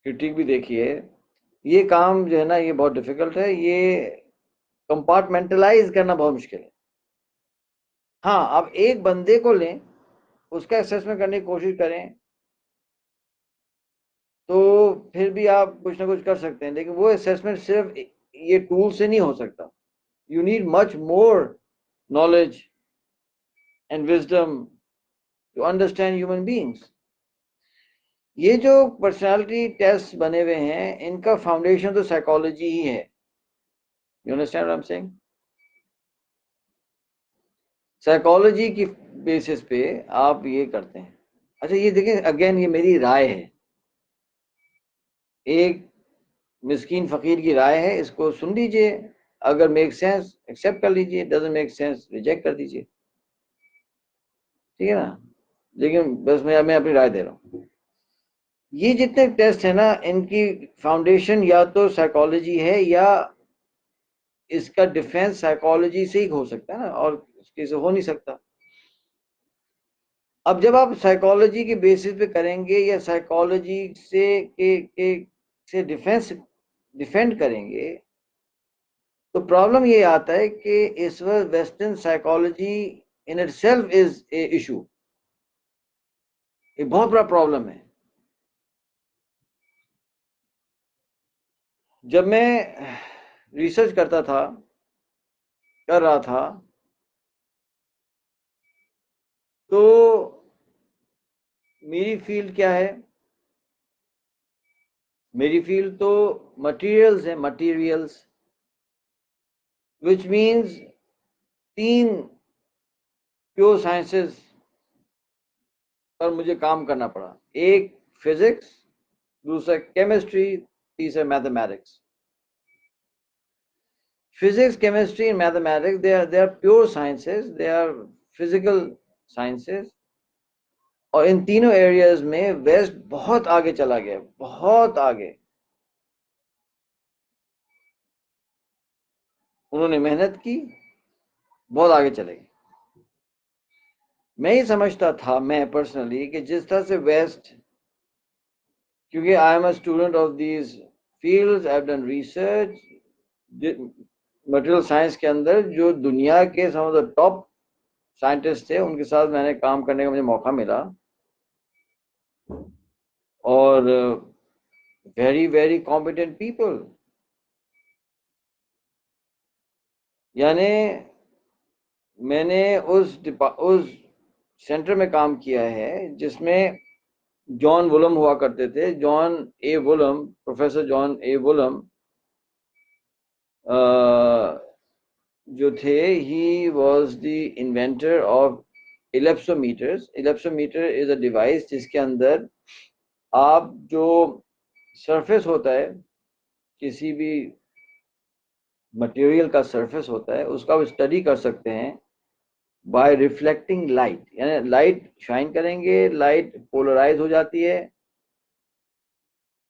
کرٹیک بھی دیکھی ہے. یہ کام جو ہے نا یہ بہت ڈیفیکلٹ ہے. یہ کمپارٹمنٹلائز کرنا بہت مشکل ہے. ہاں آپ ایک بندے کو لیں اس کا اسیسمنٹ کرنے کی کوشش کریں تو پھر بھی آپ کچھ نہ کچھ کر سکتے ہیں. لیکن وہ اسیسمنٹ صرف یہ ٹول سے نہیں ہو سکتا. You need much more knowledge and wisdom to understand human beings. یہ جو پرسنالٹی ٹیسٹ بنے ہوئے ہیں ان کا فاؤنڈیشن تو سائیکالوجی ہی ہے. You understand what I am saying? Psychology کی بیسس پہ آپ یہ کرتے ہیں. اچھا یہ دیکھیں اگین یہ میری رائے ہے. ایک مسکین فقیر کی رائے ہے. اس کو سن لیجئے اگر میک سینس ایکسیپٹ کر لیجیے, ڈزنٹ میک سینس ریجیکٹ کر دیجیے, ٹھیک ہے نا. لیکن بس میں اپنی رائے دے رہا ہوں. یہ جتنے ٹیسٹ ہیں نا, ان کی فاؤنڈیشن یا تو سائیکالوجی ہے, یا اس کا ڈیفینس سائیکالوجی سے ہی ہو سکتا ہے نا, اور اس کے سے ہو نہیں سکتا. اب جب آپ سائیکالوجی کے بیسس پہ کریں گے یا سائیکالوجی سے ڈیفینڈ کریں گے, تو پرابلم یہ آتا ہے کہ اس وقت western psychology in it self is a issue, ایک بہت بڑا پرابلم ہے. جب میں ریسرچ کر رہا تھا, تو میری فیلڈ کیا ہے؟ میری فیلڈ تو مٹیریلز ہے, materials, which means 3 pure sciences پر مجھے کام کرنا پڑا. ایک فزکس, دوسرا کیمسٹری, تیسرا mathematics. Physics, chemistry, and mathematics, they are pure sciences, they are physical sciences. اور ان تینوں ایریاز میں ویسٹ بہت آگے چلا گیا, بہت آگے. انہوں نے محنت کی, بہت آگے چلے گئے. میں ہی سمجھتا تھا, میں پرسنلی, کہ جس طرح سے ویسٹ, کیونکہ I am a student of these fields, I have done research material science کے اندر, جو دنیا کے سم آف دا ٹاپ سائنٹسٹ تھے, ان کے ساتھ میں نے کام کرنے کا مجھے موقع ملا, اور ویری ویری کمپیٹنٹ پیپل. یعنی میں نے اس سینٹر میں کام کیا ہے جس میں جان وولم ہوا کرتے تھے, جان اے وولم, پروفیسر جان اے وولم جو تھے, he was the inventor of ellipsometers. Ellipsometer is a device جس کے اندر آپ جو سرفیس ہوتا ہے, کسی بھی مٹیریل کا سرفیس ہوتا ہے, اس کا آپ اسٹڈی کر سکتے ہیں بائی ریفلیکٹنگ لائٹ. یعنی لائٹ شائن کریں گے, لائٹ پولرائز ہو جاتی ہے.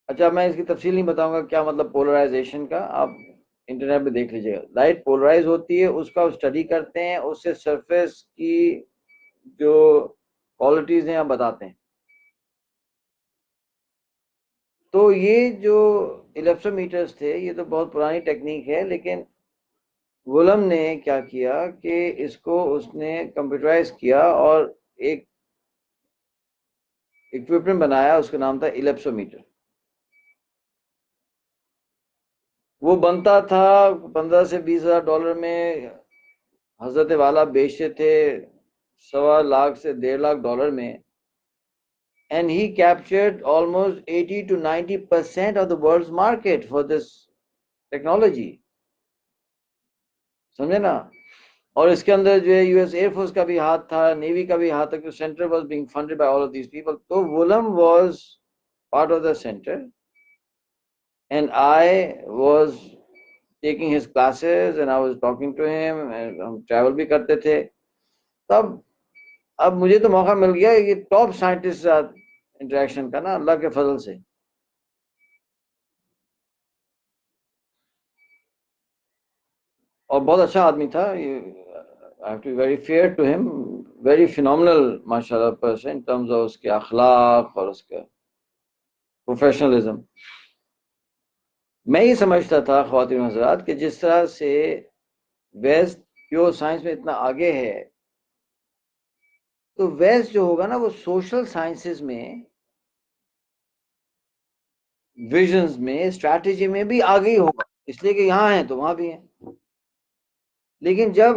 اچھا, میں اس کی تفصیل نہیں بتاؤں گا کیا مطلب پولرائزیشن کا, آپ انٹرنیٹ پہ دیکھ لیجیے گا. لائٹ پولرائز ہوتی ہے, اس کا اسٹڈی کرتے ہیں, اس سے سرفیس کی جو کوالٹیز ہیں آپ بتاتے ہیں. تو یہ جو الیپسومیٹرز تھے, یہ تو بہت پرانی ٹیکنیک ہے, لیکن وولم نے کیا کیا کہ اس نے کمپیوٹرائز کیا اور ایک اکوپمنٹ بنایا, اس کا نام تھا الیپسومیٹر. وہ بنتا تھا $15,000 سے $20,000 میں, حضرت والا بیچتے تھے $1.25 سے $1.5 میں. And he captured almost 80 to 90% of the world's market for this technology. سمجھے نا. اور اس کے اندر جو ہے یو ایس ایئر فورس کا بھی ہاتھ تھا, نیوی کا بھی ہاتھ تھا, کہ centre was being funded by all of these people. تو Woollam was part of the centre, and I was taking his classes and I was talking to him, ہم ٹریول بھی کرتے تھے. تب اب مجھے تو موقع مل گیا یہ ٹاپ سائنٹسٹ ساتھ انٹریکشن کا نا, اللہ کے فضل سے. اور بہت اچھا آدمی تھا. I have to be very fair to him, very phenomenal ماشاءاللہ person in terms of اس کے اخلاق اور اس کا پروفیشنلزم. میں یہ سمجھتا تھا خواتین و حضرات کہ جس طرح سے ویسٹ پیور سائنس میں اتنا آگے ہے, تو ویسٹ جو ہوگا نا وہ سوشل سائنسز میں, ویژنز میں, اسٹریٹجی میں بھی آگے ہی ہوگا, اس لیے کہ یہاں ہیں تو وہاں بھی ہیں. لیکن جب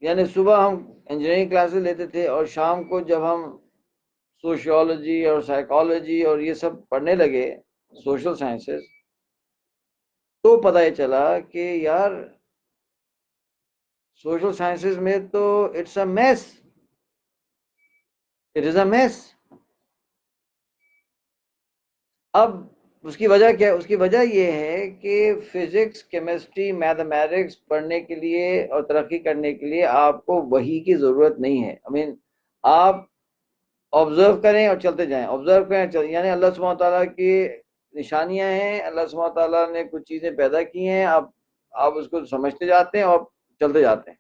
یعنی صبح ہم انجینئرنگ کلاسز لیتے تھے, اور شام کو جب ہم سوشیولوجی اور سائیکالوجی اور یہ سب پڑھنے لگے, سوشل سائنسز, تو پتہ یہ چلا کہ یار سوشل سائنسز میں تو it's a mess, it is a mess. اب اس کی وجہ کیا ہے؟ اس کی وجہ یہ ہے کہ فزکس، کیمسٹری، میتھمیٹکس پڑھنے کے لیے اور ترقی کرنے کے لیے آپ کو وحی کی ضرورت نہیں ہے. آپ آبزرو کریں اور چلتے جائیں، آبزرو کریں یعنی اللہ سبحانہ وتعالیٰ کی نشانیاں ہیں، اللہ سبحانہ وتعالیٰ نے کچھ چیزیں پیدا کی ہیں، آپ اس کو سمجھتے جاتے ہیں اور چلتے جاتے ہیں.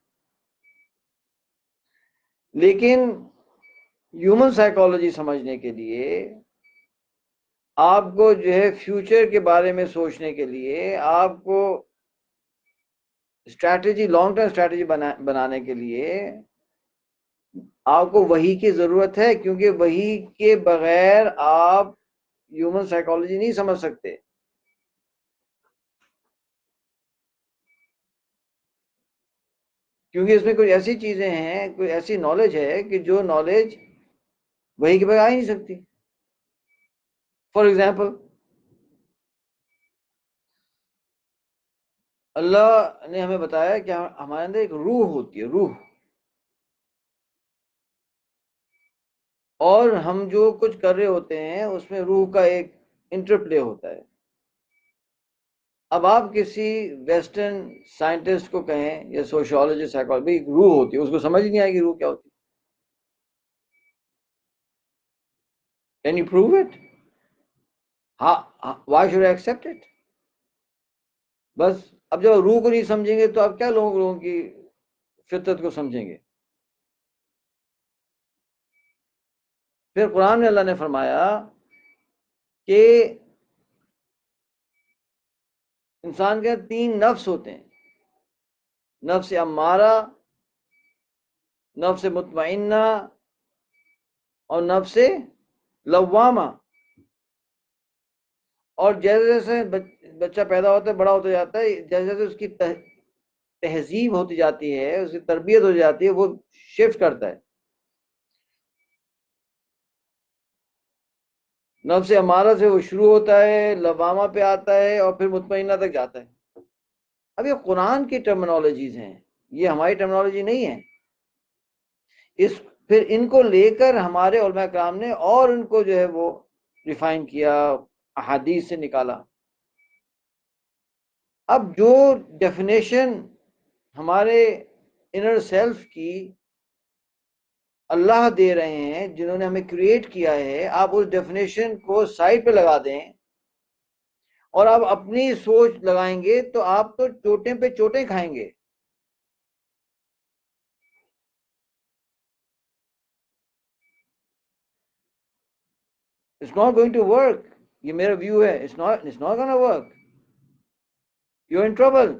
لیکن ہیومن سائیکالوجی سمجھنے کے لیے آپ کو جو ہے فیوچر کے بارے میں سوچنے کے لیے، آپ کو اسٹریٹجی، لانگ ٹرم اسٹریٹجی بنانے کے لیے آپ کو وحی کی ضرورت ہے، کیونکہ وحی کے بغیر آپ ہیومن سائیکالوجی نہیں سمجھ سکتے. کیونکہ اس میں کوئی ایسی چیزیں ہیں، کوئی ایسی نالج ہے کہ جو نالج وحی کے بغیر آ ہی نہیں سکتی. فار ایگزامپل، اللہ نے ہمیں بتایا کہ ہمارے اندر ایک روح ہوتی ہے، روح، اور ہم جو کچھ کر رہے ہوتے ہیں اس میں روح کا ایک انٹرپلے ہوتا ہے. اب آپ کسی ویسٹرن سائنٹسٹ کو کہیں یا سوشیولوجسٹ، سائیکالوجی، روح ہوتی ہے، اس کو سمجھ نہیں آئے گی روح کیا ہوتی ہے. Can you prove it? ہاں. Why should I accept it? بس اب جب روح کو نہیں سمجھیں گے تو آپ کیا لوگوں کی فطرت کو سمجھیں گے؟ پھر قرآن میں اللہ نے فرمایا کہ انسان کے 3 نفس ہوتے ہیں، نفس امارہ، نفس مطمئنہ اور نفس لوامہ. اور جیسے جیسے بچہ پیدا ہوتا ہے، بڑا ہوتا جاتا ہے، جیسے جیسے اس کی تہذیب ہوتی جاتی ہے، اس کی تربیت ہو جاتی ہے، وہ شفٹ کرتا ہے. نفس امارہ سے وہ شروع ہوتا ہے، لوامہ پہ آتا ہے، اور پھر مطمئنہ تک جاتا ہے. اب یہ قرآن کی ٹرمنالوجیز ہیں، یہ ہماری ٹرمنالوجی نہیں ہے. پھر ان کو لے کر ہمارے علماء کرام نے اور ان کو جو ہے وہ ریفائن کیا، احادیث سے نکالا. اب جو ڈیفینیشن ہمارے انر سیلف کی اللہ دے رہے ہیں، جنہوں نے ہمیں کریٹ کیا ہے، آپ اس ڈیفینیشن کو سائڈ پہ لگا دیں اور آپ اپنی سوچ لگائیں گے تو آپ تو چوٹیں پہ چوٹیں کھائیں گے. It's not going to work. یہ میرا ویو ہے. It's not gonna work. You're in trouble.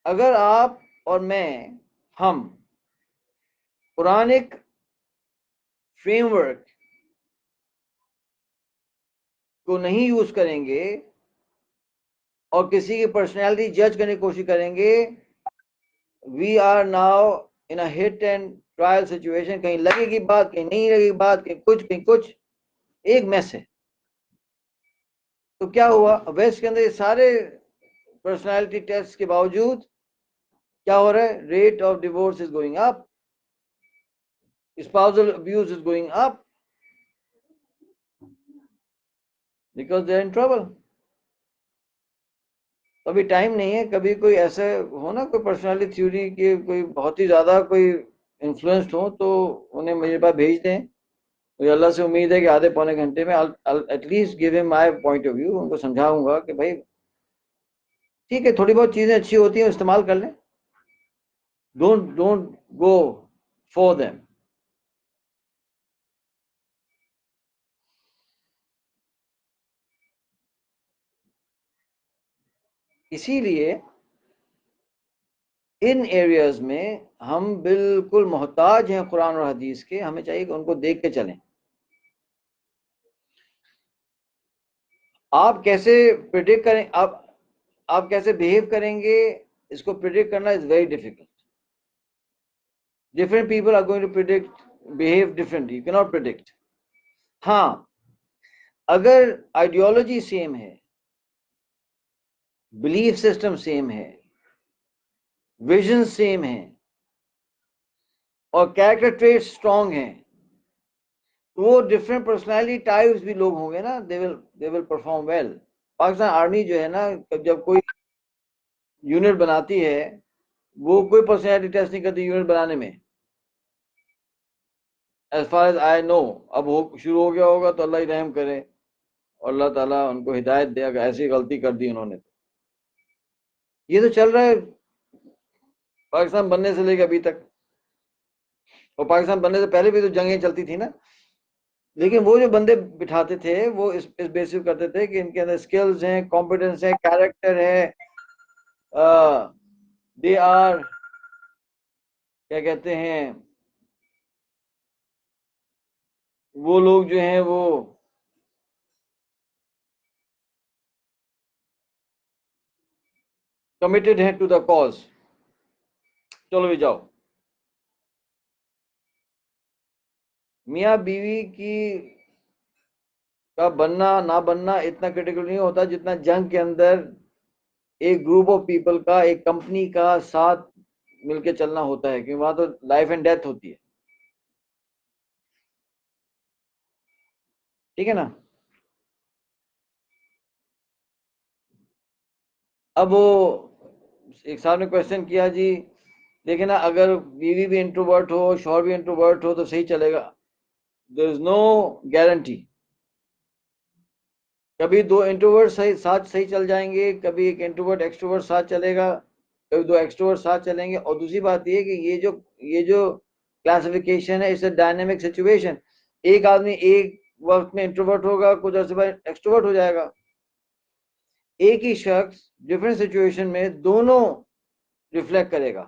اگر آپ اور میں، ہم قرآنک فریم ورک کو نہیں یوز کریں گے اور کسی کی پرسنالٹی جج کرنے کی کوشش کریں گے، we are now in a hit and trial situation. کہیں لگے گی بات، کہیں نہیں لگے گی بات، کہیں کچھ ایک میس ہے. تو کیا ہوا ویسٹ کے اندر؟ یہ سارے پرسنالٹی ٹیسٹ کے باوجود کیا ہو رہا ہے؟ Rate of divorce is going up, spousal abuse is going up because they are in trouble. ابھی ٹائم نہیں ہے. کبھی کوئی ایسا ہو نا، کوئی پرسنالٹی تھیوری کے کوئی بہت ہی زیادہ کوئی انفلوئنسڈ ہو تو انہیں میرے پاس بھیج دیں. مجھے اللہ سے امید ہے کہ آدھے پونے گھنٹے میں ایٹ لیسٹ گیو ہم مائی پوائنٹ آف ویو. ان کو سمجھاؤں گا کہ بھائی ٹھیک ہے، تھوڑی بہت چیزیں اچھی ہوتی ہیں، استعمال کر لیں. Don't go for them. اسی لیے ان ایریاز میں ہم بالکل محتاج ہیں قرآن اور حدیث کے. ہمیں چاہیے کہ ان کو دیکھ کے چلیں. آپ کیسے پریڈکٹ کریں، آپ کیسے بہیو کریں گے، اس کو پریڈکٹ کرنا is very difficult. Different people are going to predict behave differently. You can not predict. ہاں، اگر آئیڈیالوجی سیم ہے، بلیف سسٹم سیم ہے، ویژن سیم ہے، اور کیریکٹر ٹریٹ اسٹرانگ ہیں، وہ ڈفرینٹ پرسنالٹی ٹائپس بھی لوگ ہوں گے نا, they will perform well. Pakistan army جو ہے نا, جب کوئی یونٹ بناتی ہے وہ کوئی پرسنالٹی ٹیسٹ نہیں کرتی یونٹ بنانے میں, ایز فار ایز آئی نو. اب شروع ہو گیا ہوگا تو اللہ ہی رحم کرے اور اللہ تعالیٰ ان کو ہدایت دے, اگر ایسی غلطی کر دی انہوں نے. یہ تو چل رہا ہے پاکستان بننے سے لے کے ابھی تک, اور پاکستان بننے سے پہلے بھی تو جنگیں چلتی تھی نا. لیکن وہ جو بندے بٹھاتے تھے وہ اس بیس کرتے تھے کہ ان کے اندر سکلز ہیں, کمپیٹنس ہے, کیریکٹر ہے, دے آر کیا کہتے ہیں, وہ لوگ جو ہیں وہ کمیٹڈ ہیں ٹو دا کاز. چلو بھی جاؤ. میاں بیوی کی کا بننا نہ بننا اتنا کریٹیکل نہیں ہوتا جتنا جنگ کے اندر ایک گروپ آف پیپل کا, ایک کمپنی کا ساتھ مل کے چلنا ہوتا ہے, کیونکہ وہاں تو لائف اینڈ ڈیتھ ہوتی ہے. ٹھیک ہے نا. اب وہ ایک صاحب نے کوشچن کیا, جی دیکھیں نا اگر بیوی بھی انٹروورٹ ہو شوہر بھی انٹروورٹ ہو تو صحیح چلے گا. دیر از نو گارنٹی. کبھی دو انٹروورٹ ساتھ صحیح چل جائیں گے, کبھی ایک انٹروورٹ ایکسٹروورٹ ساتھ چلے گا, کبھی دو ایکسٹروورٹ ساتھ چلیں گے. اور دوسری بات یہ کہ یہ جو کلاسیفیکیشن ہے, اس ڈائنامک سچویشن. ایک آدمی ایک وقت میں انٹروورٹ ہوگا, کچھ عرصے بعد ایکسٹروورٹ ہو جائے گا. ایک ہی شخص ڈفرینٹ سچویشن میں دونوں ریفلیکٹ کرے گا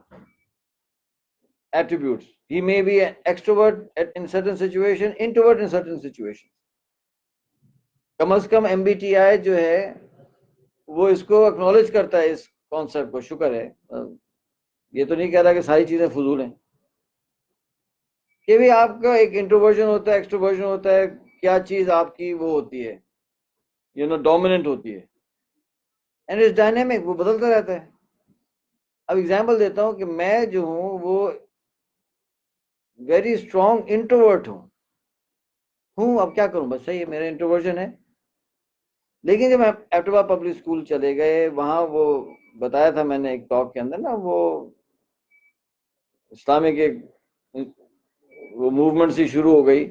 attributes. He may be an extrovert in certain situation, introvert in certain situation. کم از کم ایم بی ٹی آئی جو ہے وہ اس کو اکنالج کرتا ہے, اس کانسیپٹ کو. شکر ہے, یہ تو نہیں کہہ رہا کہ ساری چیزیں فضول ہیں, کہ بھی آپ کا ایک انٹروورژن ہوتا ہے, ایکسٹروورژن ہوتا ہے, کیا چیز آپ کی وہ ہوتی ہے, ڈومیننٹ ہوتی ہے, اینڈ اٹس ڈائنامک, وہ بدلتا رہتا ہے. اب ایگزامپل دیتا ہوں کہ میں جو ہوں وہ ویری اسٹرانگ انٹروورٹ ہوں. اب کیا کروں, بس صحیح ہے, میرا انٹروورژن ہے. لیکن جب ایبٹباد پبلک اسکول چلے گئے, وہاں وہ بتایا تھا میں نے ایک ٹاک کے اندر نا, وہ اسلامک ایک وہ موومنٹ سی شروع ہو گئی,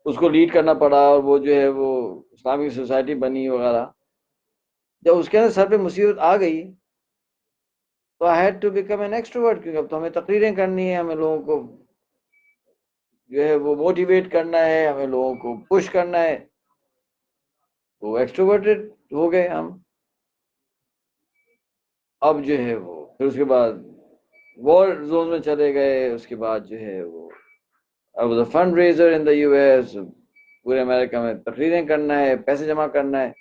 اس کو لیڈ کرنا پڑا, اور وہ جو ہے وہ اسلامک سوسائٹی بنی وغیرہ. جب اس کے اندر سر پہ مصیبت آ گئی تو I had to become an extrovert, کیونکہ اب تو ہمیں تقریریں کرنی ہے, ہمیں لوگوں کو جو ہے وہ موٹیویٹ کرنا ہے, ہمیں لوگوں کو پش کرنا ہے. تو ایکسٹروورٹڈ ہو گئے ہم. اب جو ہے وہ پھر اس کے بعد وار زون میں چلے گئے. اس کے بعد جو ہے وہ اب فنڈ ریزر ان دا یو ایس, پورے امریکہ میں تقریریں کرنا ہے, پیسے جمع کرنا ہے.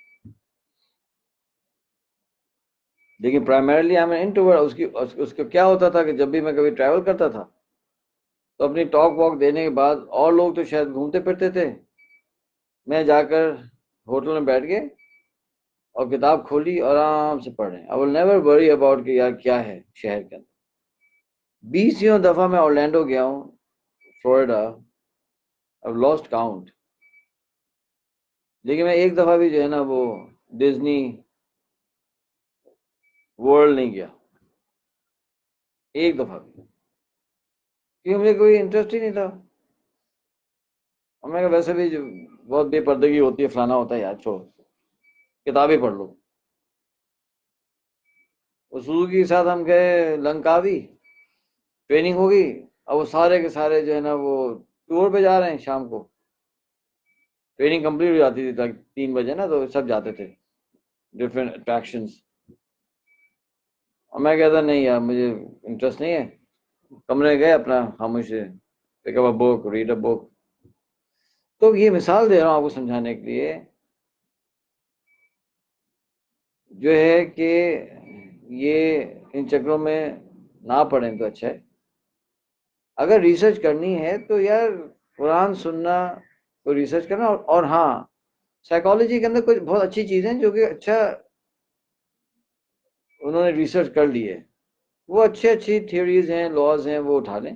لیکن پرائمرلی ہمیں انٹروورٹ. اس کو کیا ہوتا تھا کہ جب بھی میں کبھی ٹریول کرتا تھا تو اپنی ٹاک واک دینے کے بعد اور لوگ تو شاید گھومتے پھرتے تھے, میں جا کر ہوٹل میں بیٹھ گئے اور کتاب کھولی, آرام سے پڑھ رہے ہیں. I will never worry about کہ یار کیا ہے شہر کے اندر. 20 دفعہ میں اورلینڈو گیا ہوں, فلوریڈا, I've lost count. لیکن میں ایک دفعہ بھی جو ہے نا وہ ڈزنی ورلڈ نہیں گیا, ایک دفعہ بھی, کیونکہ مجھے کوئی انٹرسٹ ہی نہیں تھا. اور میں ویسے بھی بہت بے پردگی ہوتی ہے, فلانا ہوتا ہے, یار چھوڑ, کتابیں پڑھ لو. سوزوکی کے ساتھ ہم گئے لنکاوی, ٹریننگ ہوگی. اب وہ سارے کے سارے جو ہے نا وہ ٹور پہ جا رہے ہیں, شام کو ٹریننگ کمپلیٹ ہو جاتی تھی 3 بجے نا, تو سب جاتے تھے ڈفرینٹ اٹریکشنز. اور میں کہتا نہیں یار مجھے انٹرسٹ نہیں ہے. کمرے گئے اپنا خاموش سے, پک اپ اے بک, ریڈ اے بک. تو یہ مثال دے رہا ہوں آپ کو سمجھانے کے لیے جو ہے کہ یہ ان چکروں میں نہ پڑھیں تو اچھا ہے. اگر ریسرچ کرنی ہے تو یار قرآن سننا, کوئی ریسرچ کرنا. اور ہاں سائیکالوجی کے اندر کچھ بہت اچھی چیزیں جو کہ اچھا انہوں نے ریسرچ کر لی ہے, وہ اچھی تھیوریز ہیں, لاز ہیں, وہ اٹھا لیں.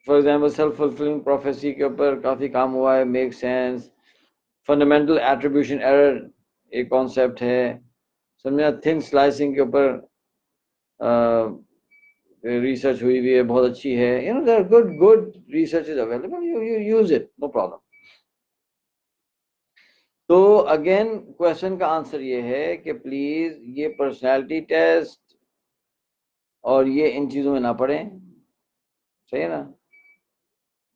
For example self fulfilling prophecy کے اوپر کافی کام ہوا ہے. Make sense. Fundamental attribution error ایک کانسیپٹ ہے سمجھا. تھن سلائسنگ کے اوپر ریسرچ ہوئی ہوئی ہے, بہت اچھی ہے. You know there good research is available, you use it, no problem. تو اگین کوشچن کا آنسر یہ ہے کہ پلیز یہ پرسنالٹی ٹیسٹ اور یہ ان چیزوں میں نہ پڑیں, صحیح ہے نا.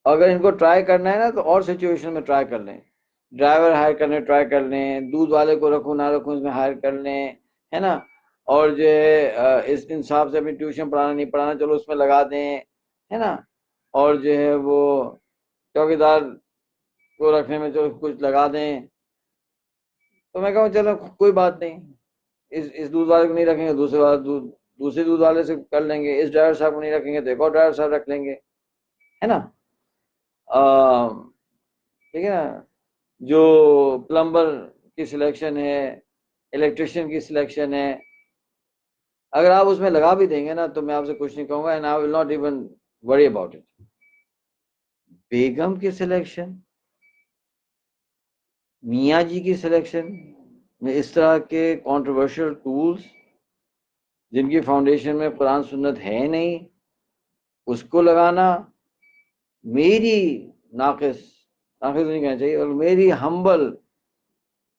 اگر ان کو ٹرائی کرنا ہے نا تو اور سچویشن میں ٹرائی کر لیں. ڈرائیور ہائر کرنے ٹرائی کر لیں, دودھ والے کو رکھوں نہ رکھوں اس میں ہائر کر لیں, ہے نا. اور جو ہے اس انصاف سے اپنی ٹیوشن پڑھانا نہیں پڑھانا چلو اس میں لگا دیں, ہے نا. اور جو ہے وہ چوکیدار کو رکھنے میں جو کچھ لگا دیں. تو میں کہوں چلو کوئی بات نہیں, اس دودھ والے کو نہیں رکھیں گے دوسرے دودھ والے سے کر لیں گے. اس ڈرائیور صاحب کو نہیں رکھیں گے تو ایک اور ڈرائیور صاحب رکھ لیں گے, ہے نا. ٹھیک ہے نا. جو پلمبر کی سلیکشن ہے, الیکٹریشین کی سلیکشن ہے, اگر آپ اس میں لگا بھی دیں گے نا تو میں آپ سے کچھ نہیں کہوں گا, and I will not even worry about it. بیگم کی سلیکشن, میاں جی کی سلیکشن میں اس طرح کے کنٹروورشل ٹولز جن کی فاؤنڈیشن میں قرآن سنت ہے نہیں, اس کو لگانا میری ناقص نہیں کہنا چاہیے, اور میری ہمبل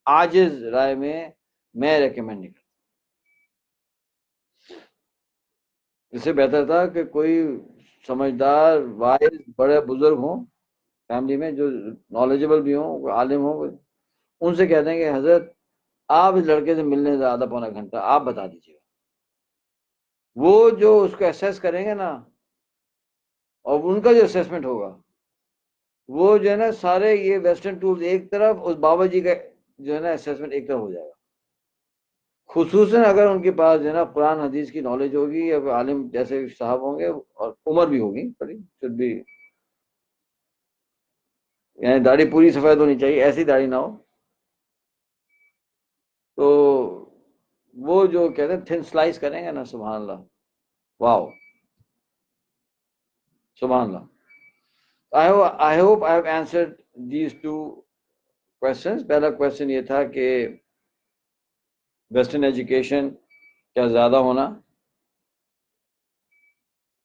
عاجز رائے میں ریکمینڈ نہیں کرتا. اس سے بہتر تھا کہ کوئی سمجھدار وائز بڑے بزرگ ہوں فیملی میں, جو نالجبل بھی ہوں, عالم ہوں, ان سے کہہ دیں کہ حضرت آپ اس لڑکے سے ملنے سے آدھا پونا گھنٹہ آپ بتا دیجیے. وہ جو اس کو اسیس کریں گے نا, اور ان کا جو اسیسمنٹ ہوگا وہ جو ہے نا سارے یہ ویسٹرن ٹولز ایک طرف, اس بابا جی کا جو ہے نا اسیسمنٹ ایک طرف ہو جائے گا. خصوصاً اگر ان کے پاس جو ہے نا قرآن حدیث کی نالج ہوگی, یا عالم جیسے صاحب ہوں گے, اور عمر بھی ہوگی should be, یعنی داڑھی پوری سفید ہونی چاہیے, ایسی داڑھی نہ ہو. تو وہ جو کہتے ہیں تھن سلائس کریں گے نا, سبحان اللہ, واو, سبحان اللہ. I hope I have answered these two questions. پہلا کوشچن یہ تھا کہ ویسٹرن ایجوکیشن کیا زیادہ ہونا,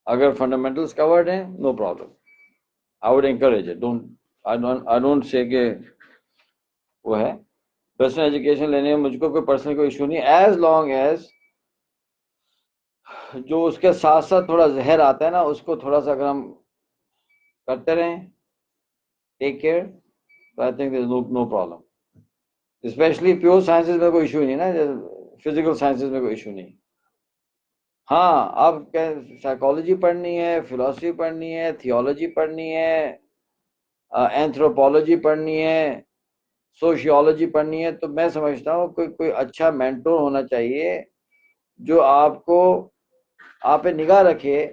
اگر فنڈامنٹلس کورڈ ہیں no problem, I would encourage it. I don't say کہ وہ ہے. ویسٹرن ایجوکیشن لینے میں مجھ کو کوئی پرسنل کوئی ایشو نہیں, ایز لانگ ایز جو اس کے ساتھ ساتھ تھوڑا زہر آتا ہے نا, اس کو تھوڑا سا اگر ہم کرتے رہیں, take care, I think there is no problem. Especially pure sciences میں کوئی ایشو نہیں نا, فزیکل سائنسز میں کوئی ایشو نہیں. ہاں آپ سائیکالوجی پڑھنی ہے, فلاسفی پڑھنی ہے, تھیولوجی پڑھنی ہے, اینتھروپولوجی پڑھنی ہے, سوشیولوجی پڑھنی ہے, تو میں سمجھتا ہوں کوئی اچھا مینٹور ہونا چاہیے جو آپ پہ نگاہ رکھے,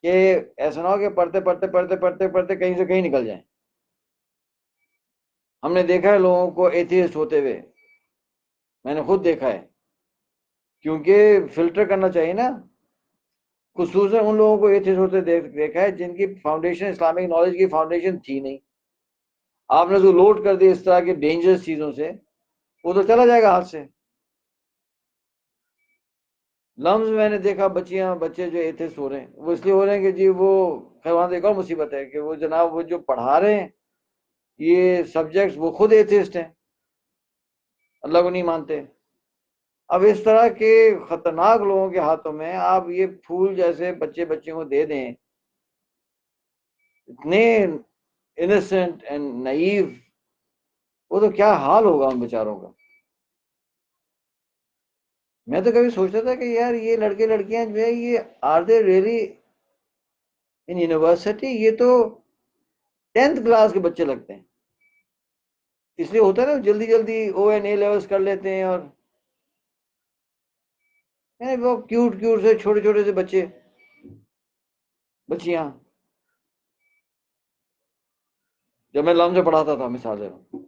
کہ ایسا نہ ہو کہ پڑھتے پڑھتے پڑھتے پڑھتے پڑھتے کہیں سے کہیں نکل جائیں. ہم نے دیکھا ہے لوگوں کو ایتھیسٹ ہوتے ہوئے, میں نے خود دیکھا ہے, کیونکہ فلٹر کرنا چاہیے نا. خصوصاً ان لوگوں کو ایتھیسٹ ہوتے دیکھا ہے جن کی فاؤنڈیشن اسلامک نالج کی فاؤنڈیشن تھی نہیں. آپ نے جو لوڈ کر دی اس طرح کی ڈینجرس چیزوں سے, وہ تو چلا جائے گا ہاتھ سے. لمز میں نے دیکھا بچے جو ایتھیسٹ ہو رہے ہیں, وہ اس لیے ہو رہے ہیں کہ جی وہ خیر وہاں ایک اور مصیبت ہے کہ وہ جناب وہ جو پڑھا رہے ہیں یہ سبجیکٹس, وہ خود ایتھیسٹ ہیں, اللہ کو نہیں مانتے. اب اس طرح کے خطرناک لوگوں کے ہاتھوں میں آپ یہ پھول جیسے بچوں کو دے دیں, اتنے انسنٹ اینڈ نائیو, وہ تو کیا حال ہوگا ان بیچاروں کا. میں تو کبھی سوچتا تھا کہ یار یہ لڑکے لڑکیاں جو ہے یہ are they really in university, یہ تو 10th کلاس کے بچے لگتے ہیں. اس لیے ہوتا ہے نا جلدی جلدی ONA لیولز کر لیتے ہیں, اور وہ کیوٹ سے چھوٹے چھوٹے سے بچے بچیاں. جب میں لم سے پڑھاتا تھا مثال دے رہا ہوں,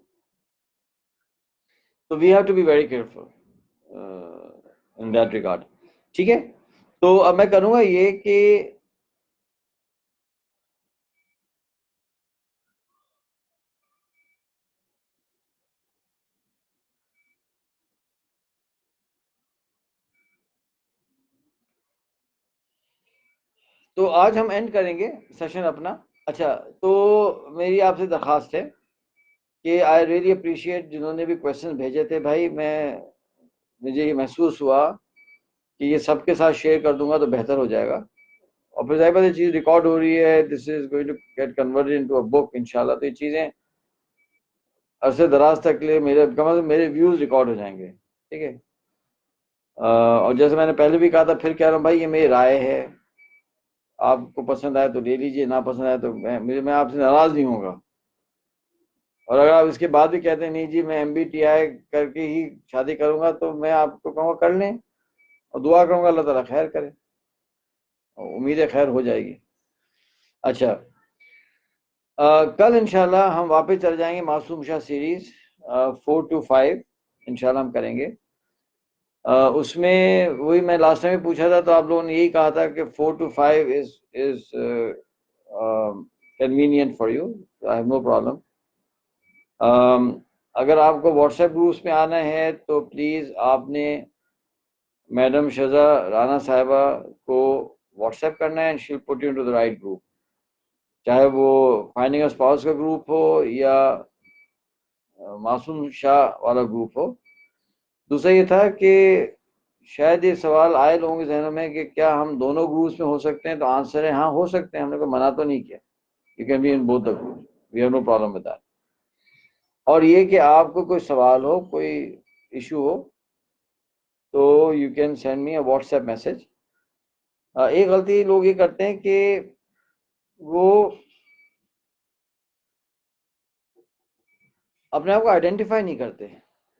تو we have to be very careful in that regard. ٹھیک ہے, تو اب میں کروں گا یہ کہ تو آج ہم اینڈ کریں گے سیشن اپنا. اچھا تو میری آپ سے درخواست ہے کہ آئی ریئلی اپریشیٹ جنہوں نے بھی کوشچن بھیجے تھے بھائی. مجھے یہ محسوس ہوا کہ یہ سب کے ساتھ شیئر کر دوں گا تو بہتر ہو جائے گا. اور پھر ظاہر بات یہ چیز ریکارڈ ہو رہی ہے, this is going to get converted into a book انشاءاللہ. تو یہ چیزیں عرصے دراز تک لیے میرے کم از کم میرے ویوز ریکارڈ ہو جائیں گے, ٹھیک ہے. اور جیسے میں نے پہلے بھی کہا تھا پھر کہہ رہا ہوں بھائی یہ میری رائے ہے, آپ کو پسند آئے تو لے لیجئے, نہ پسند آئے تو میں آپ سے ناراض نہیں ہوں گا. اور اگر آپ اس کے بعد بھی کہتے ہیں نہیں جی میں MBTI کر کے ہی شادی کروں گا, تو میں آپ کو کہوں گا کر لیں, اور دعا کروں گا اللہ تعالیٰ خیر کرے, امید ہے خیر ہو جائے گی. اچھا کل انشاءاللہ ہم واپس چل جائیں گے معصوم شاہ سیریز 4 to 5 انشاءاللہ ہم کریں گے. اس میں وہی میں لاسٹ ٹائم پوچھا تھا تو آپ لوگوں نے یہی کہا تھا کہ 4 to 5 is convenient for you. I have no problem. اگر آپ کو واٹس ایپ گروپس میں آنا ہے تو پلیز آپ نے میڈم شزا رانا صاحبہ کو واٹس ایپ کرنا ہے, and she will put you into the right group, چاہے وہ فائنڈنگ اے اسپاؤس کا گروپ ہو یا معصوم شاہ والا گروپ ہو. دوسرا یہ تھا کہ شاید یہ سوال آئے لوگوں کے ذہنوں میں کہ کیا ہم دونوں گروپس میں ہو سکتے ہیں, تو آنسر ہے ہاں ہو سکتے ہیں, ہم نے کوئی منع تو نہیں کیا. You can be in both the group, we have no problem with that. اور یہ کہ آپ کو کوئی سوال ہو, کوئی ایشو ہو, تو you can send me a what's app message. ایک غلطی لوگ یہ کرتے ہیں کہ وہ اپنے آپ کو آئیڈینٹیفائی نہیں کرتے.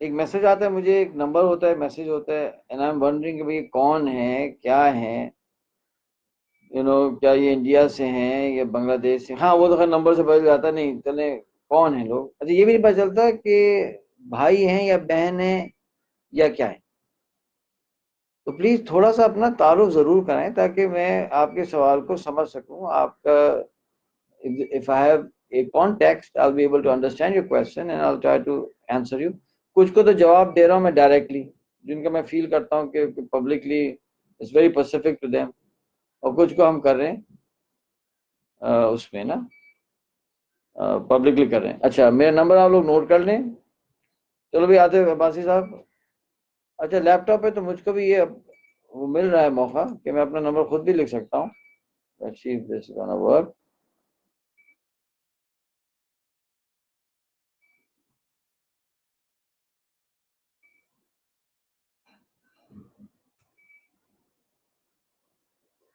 ایک میسج آتا ہے مجھے, ایک نمبر ہوتا ہے, میسج ہوتا ہے, اینڈ آئی ایم ونڈرنگ کہ بھائی کون ہے, کیا ہے, کیا یہ انڈیا سے ہیں یا بنگلہ دیش سے. ہاں وہ تو خیر نمبر سے پتہ جاتا, نہیں چلے کون ہیں لوگ. اچھا یہ بھی نہیں پتہ چلتا کہ بھائی ہیں یا بہن ہیں یا کیا ہے. تو پلیز تھوڑا سا اپنا تعارف ضرور کریں تاکہ میں آپ کے سوال کو سمجھ سکوں. آپ کا if I have a context I'll be able to understand your question and I'll try to answer you. کچھ کو تو جواب دے رہا ہوں میں ڈائریکٹلی, جن کا میں فیل کرتا ہوں کہ publicly it's very specific to them, اور کچھ کو ہم کر رہے ہیں اس میں نا پبلکلی کر رہے ہیں. اچھا میرا نمبر آپ لوگ نوٹ کر لیں. چلو بھی آتے عباسی صاحب. اچھا لیپ ٹاپ پہ تو مجھ کو بھی یہ وہ مل رہا ہے موقع کہ میں اپنا نمبر خود بھی لکھ سکتا ہوں. Let's see if this is gonna work.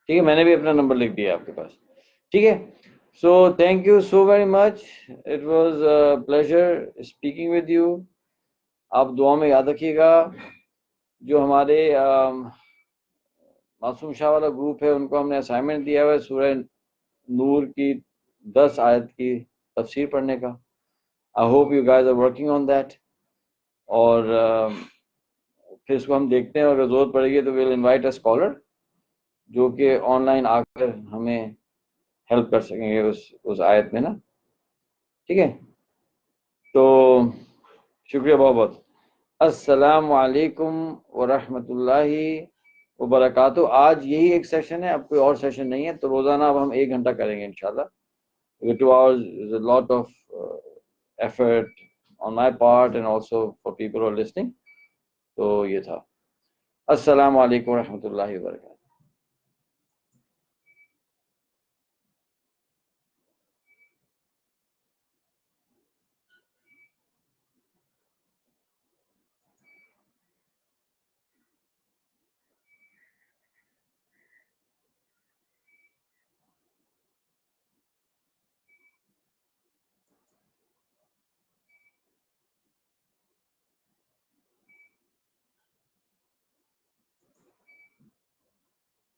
ٹھیک ہے, میں نے بھی اپنا نمبر لکھ دیا آپ کے پاس. ٹھیک ہے, so thank you so very much, it was pleasure speaking with you. آپ دعا میں یاد رکھیے گا. جو ہمارے معصوم شاہ والا گروپ ہے ان کو ہم نے اسائنمنٹ دیا ہوا ہے سورہ نور کی 10 آیت کی تفسیر پڑھنے کا. I hope you guys are working on that. اور پھر اس کو ہم دیکھتے ہیں, اور اگر ضرورت پڑے گی تو ویل انوائٹ اے اسکالر جو کہ آن لائن آ کر ہمیں ہیلپ کر سکیں گے اس آیت میں نا. ٹھیک ہے, تو شکریہ بہت بہت. السلام علیکم ورحمۃ اللہ وبرکاتہ. آج یہی ایک سیشن ہے, اب کوئی اور سیشن نہیں ہے, تو روزانہ اب ہم 1 گھنٹہ کریں گے انشاءاللہ. 2 hours is a lot of effort on my part and also for people who are listening. تو یہ تھا. السلام علیکم ورحمۃ اللہ وبرکاتہ.